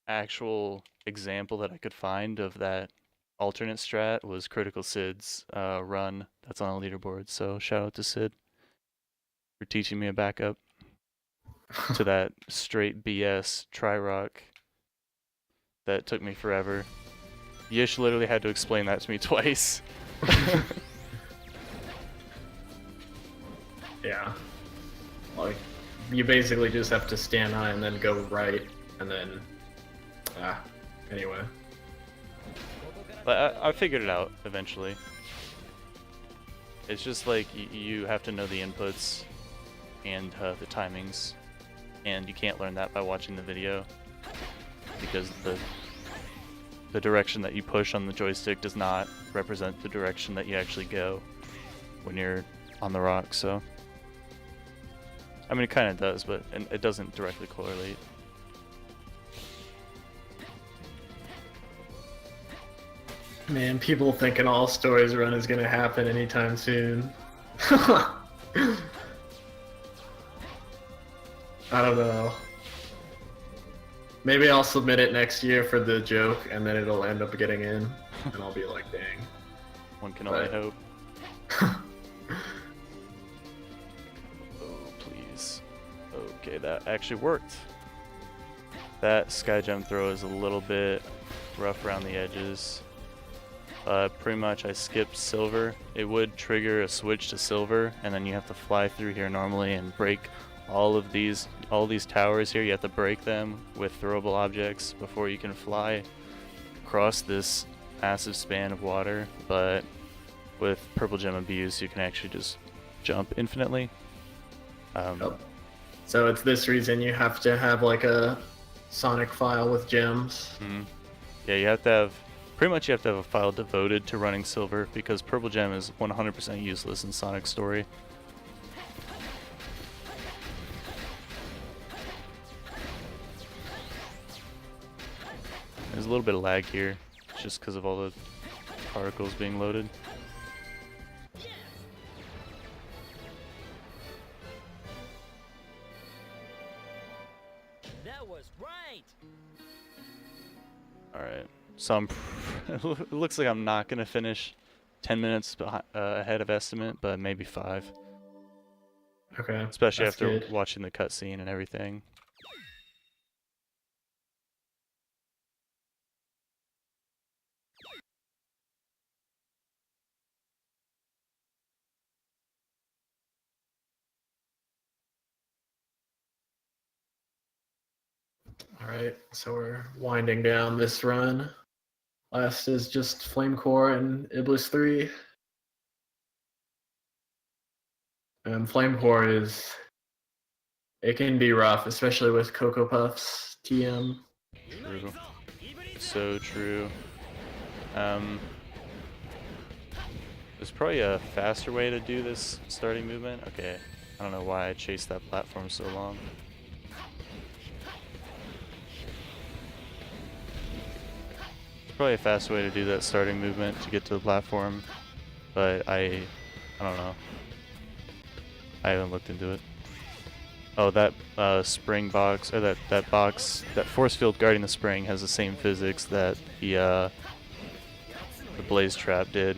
actual example that I could find of that alternate strat was Critical Sid's run that's on a leaderboard, so shout out to Sid for teaching me a backup to that straight BS tri-rock that took me forever. Yish literally had to explain that to me twice. Yeah. Like, you basically just have to stand on it and then go right, and then, anyway. But I figured it out eventually. It's just like you have to know the inputs and the timings, and you can't learn that by watching the video because the direction that you push on the joystick does not represent the direction that you actually go when you're on the rock. So I mean, it kind of does, but it doesn't directly correlate. Man, people thinking All Stories Run is gonna happen anytime soon. I don't know. Maybe I'll submit it next year for the joke, and then it'll end up getting in, and I'll be like, dang. One can only hope. Oh, please. Okay, that actually worked. That sky jump throw is a little bit rough around the edges. Pretty much I skipped silver. It would trigger a switch to silver, and then you have to fly through here normally and break all these towers here. You have to break them with throwable objects before you can fly across this massive span of water. But with purple gem abuse, you can actually just jump infinitely. Oh. So it's this reason you have to have like a Sonic file with gems. Yeah, you have to have pretty much a file devoted to running silver, because purple gem is 100% useless in Sonic story. There's a little bit of lag here, just because of all the particles being loaded. That was right. Alright, so it looks like I'm not going to finish 10 minutes ahead of estimate, but maybe 5. Okay. Especially that's after good. watching the cutscene and everything. Alright, so we're winding down this run. Last is just Flame Core and Iblis 3. And Flame Core it can be rough, especially with Cocoa Puffs TM. True. So true. There's probably a faster way to do this starting movement. Okay, I don't know why I chased that platform so long. There's probably a faster way to do that starting movement to get to the platform, but I don't know. I haven't looked into it. Oh, that spring box, or that box, that force field guarding the spring has the same physics that the blaze trap did,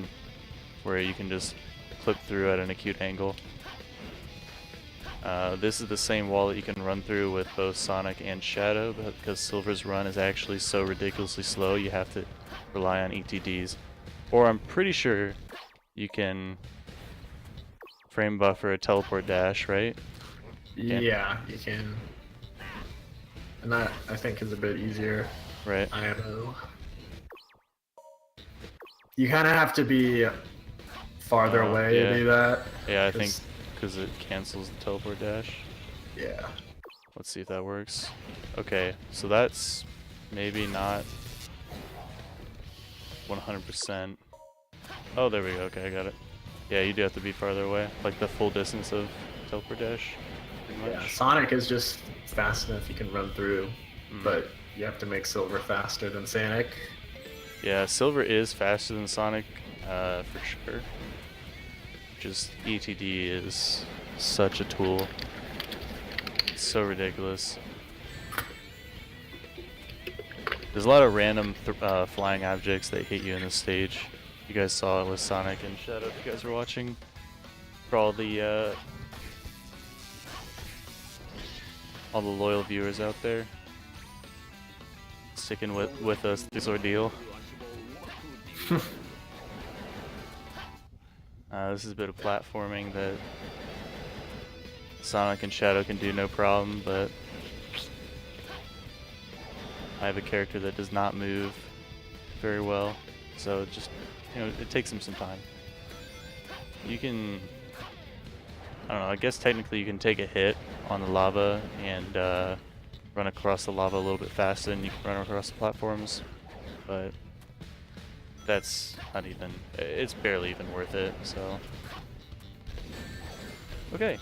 where you can just clip through at an acute angle. This is the same wall that you can run through with both Sonic and Shadow, but because Silver's run is actually so ridiculously slow, you have to rely on ETDs. Or I'm pretty sure you can frame buffer a teleport dash, right? Yeah, you can. And that, I think, is a bit easier. Right. IMO. You kind of have to be farther away yeah. to do that. Yeah, I think because it cancels the teleport dash. Yeah. Let's see if that works. Okay, so that's maybe not 100%. Oh, there we go. Okay, I got it. Yeah, you do have to be farther away, like the full distance of teleport dash, pretty much. Yeah, Sonic is just fast enough you can run through, but you have to make Silver faster than Sonic. Yeah, Silver is faster than Sonic, for sure. Just ETD is such a tool. It's so ridiculous. There's a lot of random flying objects that hit you in this stage. You guys saw it with Sonic and Shadow if you guys were watching. For all the loyal viewers out there, sticking with us this ordeal. This is a bit of platforming that Sonic and Shadow can do no problem, but I have a character that does not move very well, so it just, it takes him some time. You can, I don't know, I guess technically you can take a hit on the lava and run across the lava a little bit faster than you can run across the platforms, but that's not even, it's barely even worth it, so. Okay.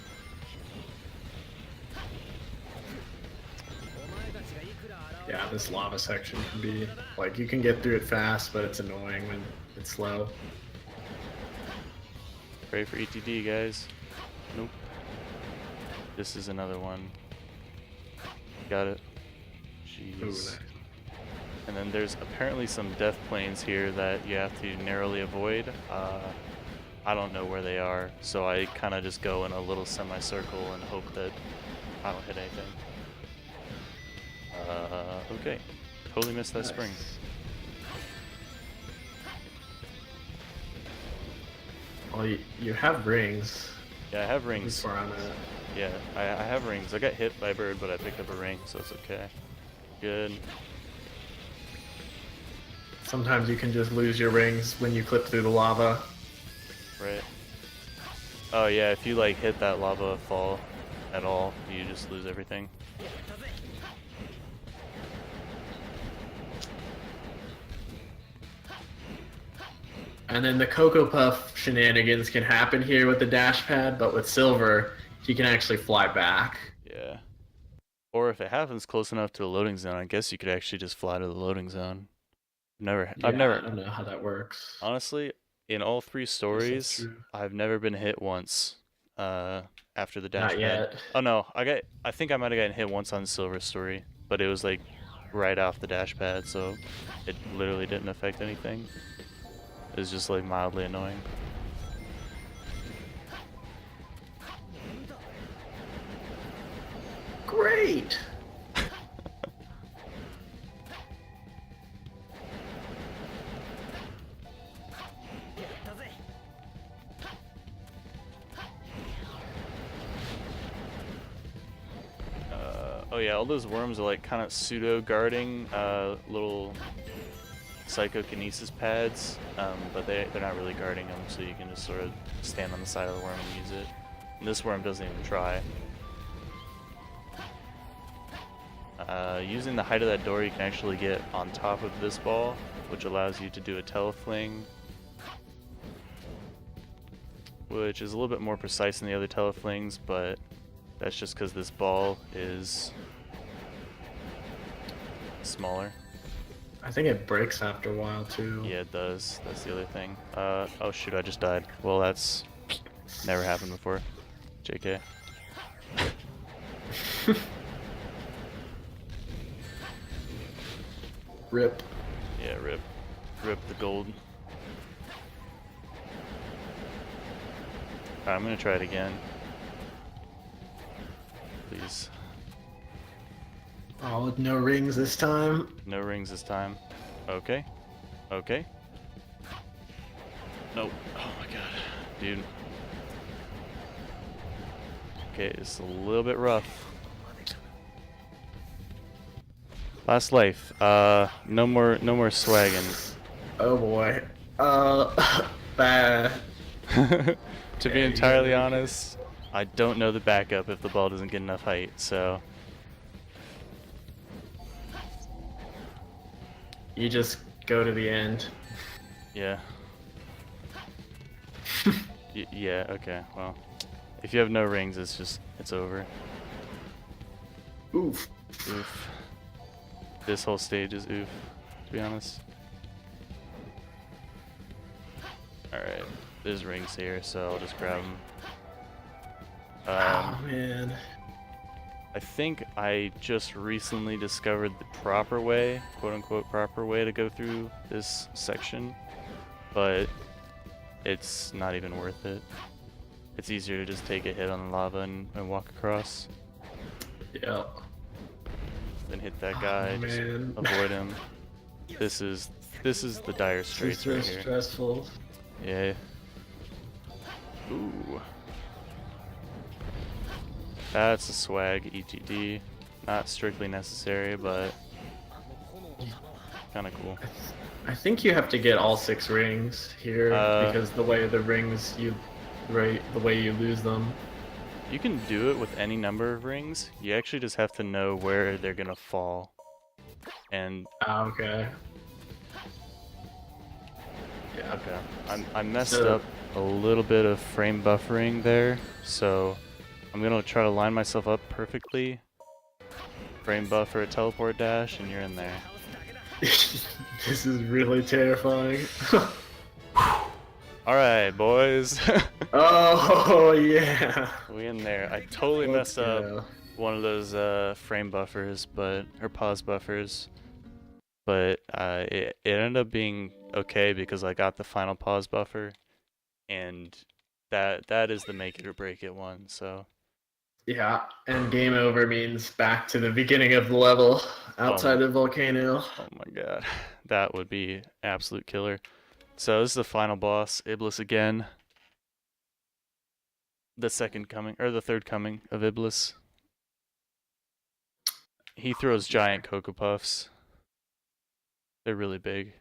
Yeah, this lava section can be, like, you can get through it fast, but it's annoying when it's slow. Pray for ETD, guys. Nope. This is another one. Got it. Jeez. Ooh, nice. And then there's apparently some death planes here that you have to narrowly avoid. I don't know where they are, so I kind of just go in a little semicircle and hope that I don't hit anything. Okay. Totally missed that spring. Well, you have rings. Yeah, I have That's rings. where I'm at. Yeah, I have rings. I got hit by a bird, but I picked up a ring, so it's okay. Good. Sometimes you can just lose your rings when you clip through the lava. Right. Oh yeah, if you like hit that lava fall at all, you just lose everything. And then the Cocoa Puff shenanigans can happen here with the dash pad, but with Silver, he can actually fly back. Yeah. Or if it happens close enough to the loading zone, I guess you could actually just fly to the loading zone. I've I never, don't know how that works. honestly, in all 3 Guess that's stories, true. I've never been hit once. After the dash Not pad. yet. Oh no, I think I might have gotten hit once on Silver Story, but it was like right off the dash pad, so it literally didn't affect anything. It was just like mildly annoying. Great! Oh yeah, all those worms are like kind of pseudo guarding little psychokinesis pads, but they're not really guarding them, so you can just sort of stand on the side of the worm and use it. And this worm doesn't even try. Using the height of that door, you can actually get on top of this ball, which allows you to do a telefling, which is a little bit more precise than the other teleflings, but that's just because this ball is smaller. I think it breaks after a while too. Yeah, it does. That's the other thing. Oh shoot, I just died. Well, that's never happened before. JK. Rip. Yeah, rip. Rip the gold. Alright, I'm gonna try it again. Please. Oh, with no rings this time. No rings this time. Okay. Okay. Nope. Oh my god. Dude. Okay, it's a little bit rough. Last life. No more swagging. Oh boy. Bad. To be entirely honest, I don't know the backup if the ball doesn't get enough height, so You just go to the end. yeah. Yeah, okay, well. If you have no rings, it's over. Oof. Oof. This whole stage is oof, to be honest. Alright, there's rings here, so I'll just grab them. Oh man. I think I just recently discovered the proper way, quote unquote proper way to go through this section, but it's not even worth it. It's easier to just take a hit on the lava and walk across Yeah. than hit that guy, just man. avoid him. This is the dire straits right here. Stressful. Yeah. Ooh. That's a swag ETD. Not strictly necessary, but kind of cool. I think you have to get all 6 rings here because the way the rings the way you lose them. You can do it with any number of rings. You actually just have to know where they're gonna fall. And Okay. Yeah. okay, I messed up a little bit of frame buffering there, so I'm gonna try to line myself up perfectly. Frame buffer, teleport dash, and you're in there. This is really terrifying. Alright, boys. Oh yeah. We in there. I totally Let's messed up go. one of those frame buffers, or pause buffers. But it ended up being okay because I got the final pause buffer, and that is the make it or break it one. So Yeah, and game over means back to the beginning of the level outside the volcano. oh my god, that would be absolute killer. So this is the final boss, Iblis again. the second coming, or the third coming of Iblis. He throws giant Cocoa Puffs. They're really big.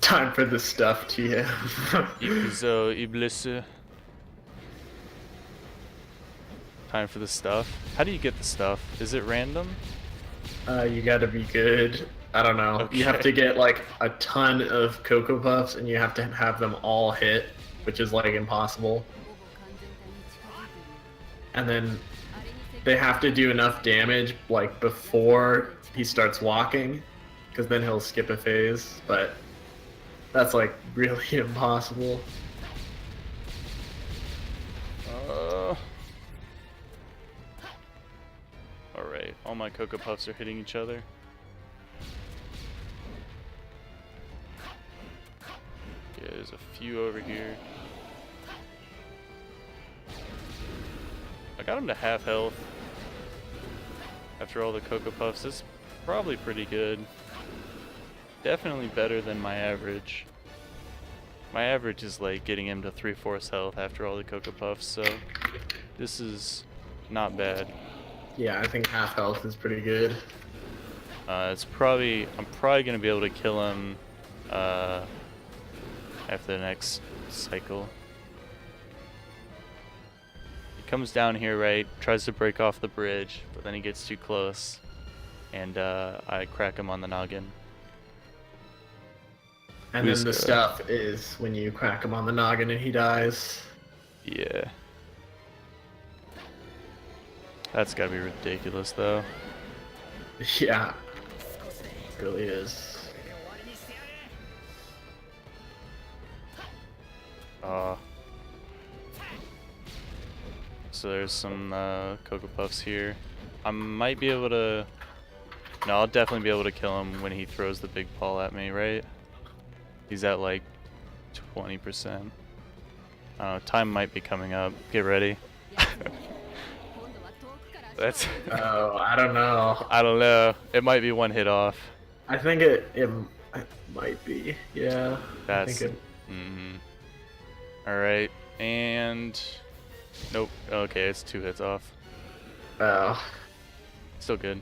Time for the stuff, TM. Ikuzo Iblis. Time for the stuff. How do you get the stuff? Is it random? You gotta be good. I don't know. Okay. You have to get like a ton of Cocoa Puffs, and you have to have them all hit, which is like impossible. And then they have to do enough damage like before he starts walking, because then he'll skip a phase. But that's like really impossible. Alright, all my Cocoa Puffs are hitting each other. Yeah, there's a few over here. I got him to half health after all the Cocoa Puffs. This is probably pretty good. Definitely better than my average. My average is like getting him to 3/4 health after all the Cocoa Puffs, so this is not bad. Yeah, I think half health is pretty good. I'm probably gonna be able to kill him after the next cycle. He comes down here, right? Tries to break off the bridge, but then he gets too close, and I crack him on the noggin. And then the stuff is when you crack him on the noggin and he dies. Yeah. That's gotta be ridiculous, though. Yeah. It really is. So there's some Cocoa Puffs here. I might be able to... No, I'll definitely be able to kill him when he throws the big ball at me, right? He's at like 20%. I don't know, time might be coming up. Get ready. That's... Oh, I don't know. I don't know. It might be one hit off. I think it might be. Yeah. That's... I think Alright, and... Nope. Okay, it's 2 hits off. Oh. Still good.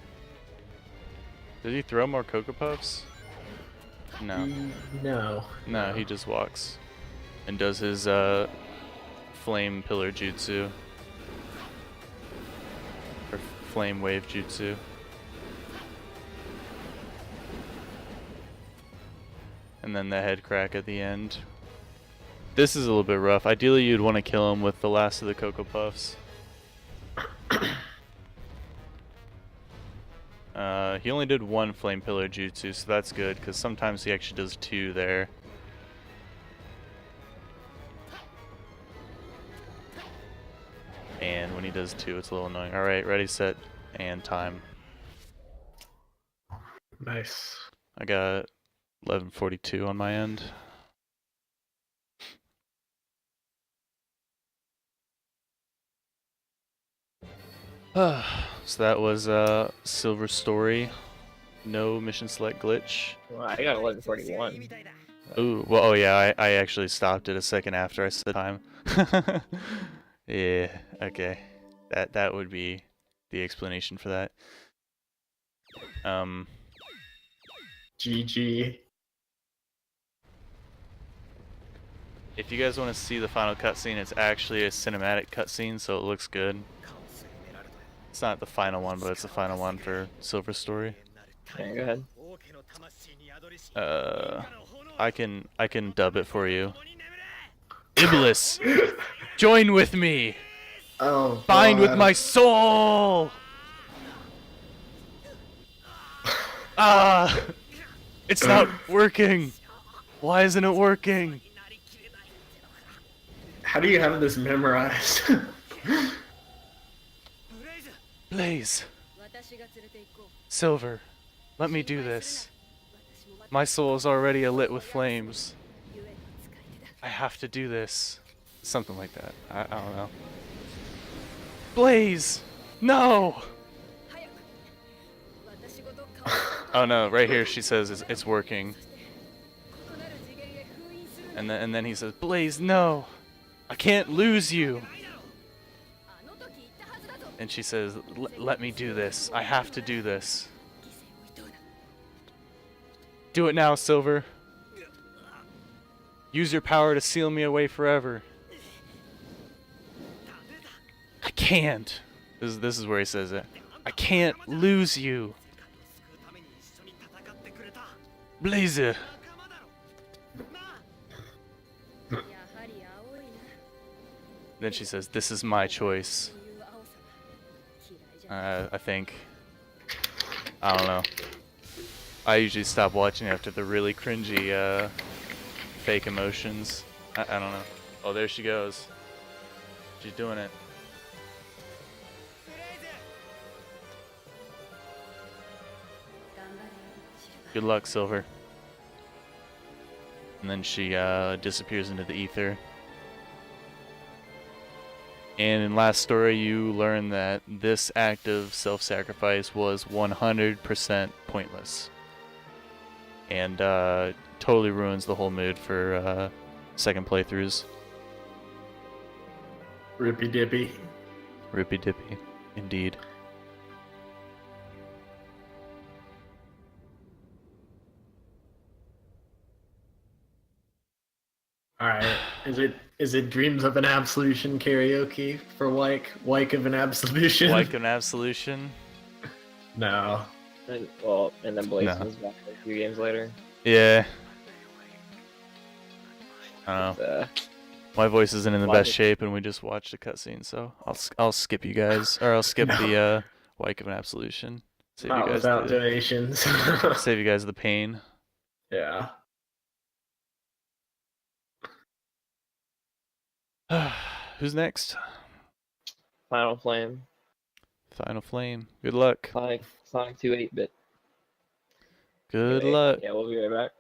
Did he throw more Cocoa Puffs? No. No. No, he just walks. And does his flame pillar jutsu. Or flame wave jutsu. And then the head crack at the end. This is a little bit rough. Ideally you'd want to kill him with the last of the Cocoa Puffs. He only did 1 flame pillar jutsu, so that's good, because sometimes he actually does 2 there. And when he does 2, it's a little annoying. Alright, ready, set, and time. Nice. I got 11:42 on my end. So that was Silver Story. No mission select glitch. Well, I got 11:41. Ooh, well, oh yeah, I actually stopped it a second after I said time. Yeah, okay. That would be the explanation for that. GG. If you guys want to see the final cutscene, it's actually a cinematic cutscene, so it looks good. It's not the final one, but it's the final one for Silver Story. Yeah, go ahead. I can dub it for you. Iblis, join with me. Oh. Bind with God. my soul. Ah, it's not working. Why isn't it working? How do you have this memorized? Blaze. Silver, let me do this. My soul is already alit with flames. I have to do this. Something like that. I don't know. Blaze! No! Oh no, right here she says it's working. And then he says, Blaze, no! I can't lose you. And she says, let me do this. I have to do this. Do it now, Silver. Use your power to seal me away forever. I can't. This is where he says it. I can't lose you. Blazer. Then she says, this is my choice. I think. I don't know. I usually stop watching after the really cringy fake emotions. I don't know. Oh, there she goes. She's doing it. Good luck, Silver. And then she disappears into the ether. And in last story, you learn that this act of self-sacrifice was 100% pointless. And totally ruins the whole mood for second playthroughs. Rippy dippy. Rippy dippy, indeed. All right. Is it Dreams of an Absolution karaoke for Wike of an Absolution? Like an absolution? No. And then Blaze No. comes back a few games later. Yeah. I don't know. My voice isn't in the best shape, and we just watched a cutscene, so I'll skip you guys, or I'll skip the Wike of an Absolution. Save Not you guys without the donations. save you guys the pain. Yeah. Who's next? Final Flame. Final Flame. Good luck. Sonic 2 8-bit. Good luck. Yeah, we'll be right back.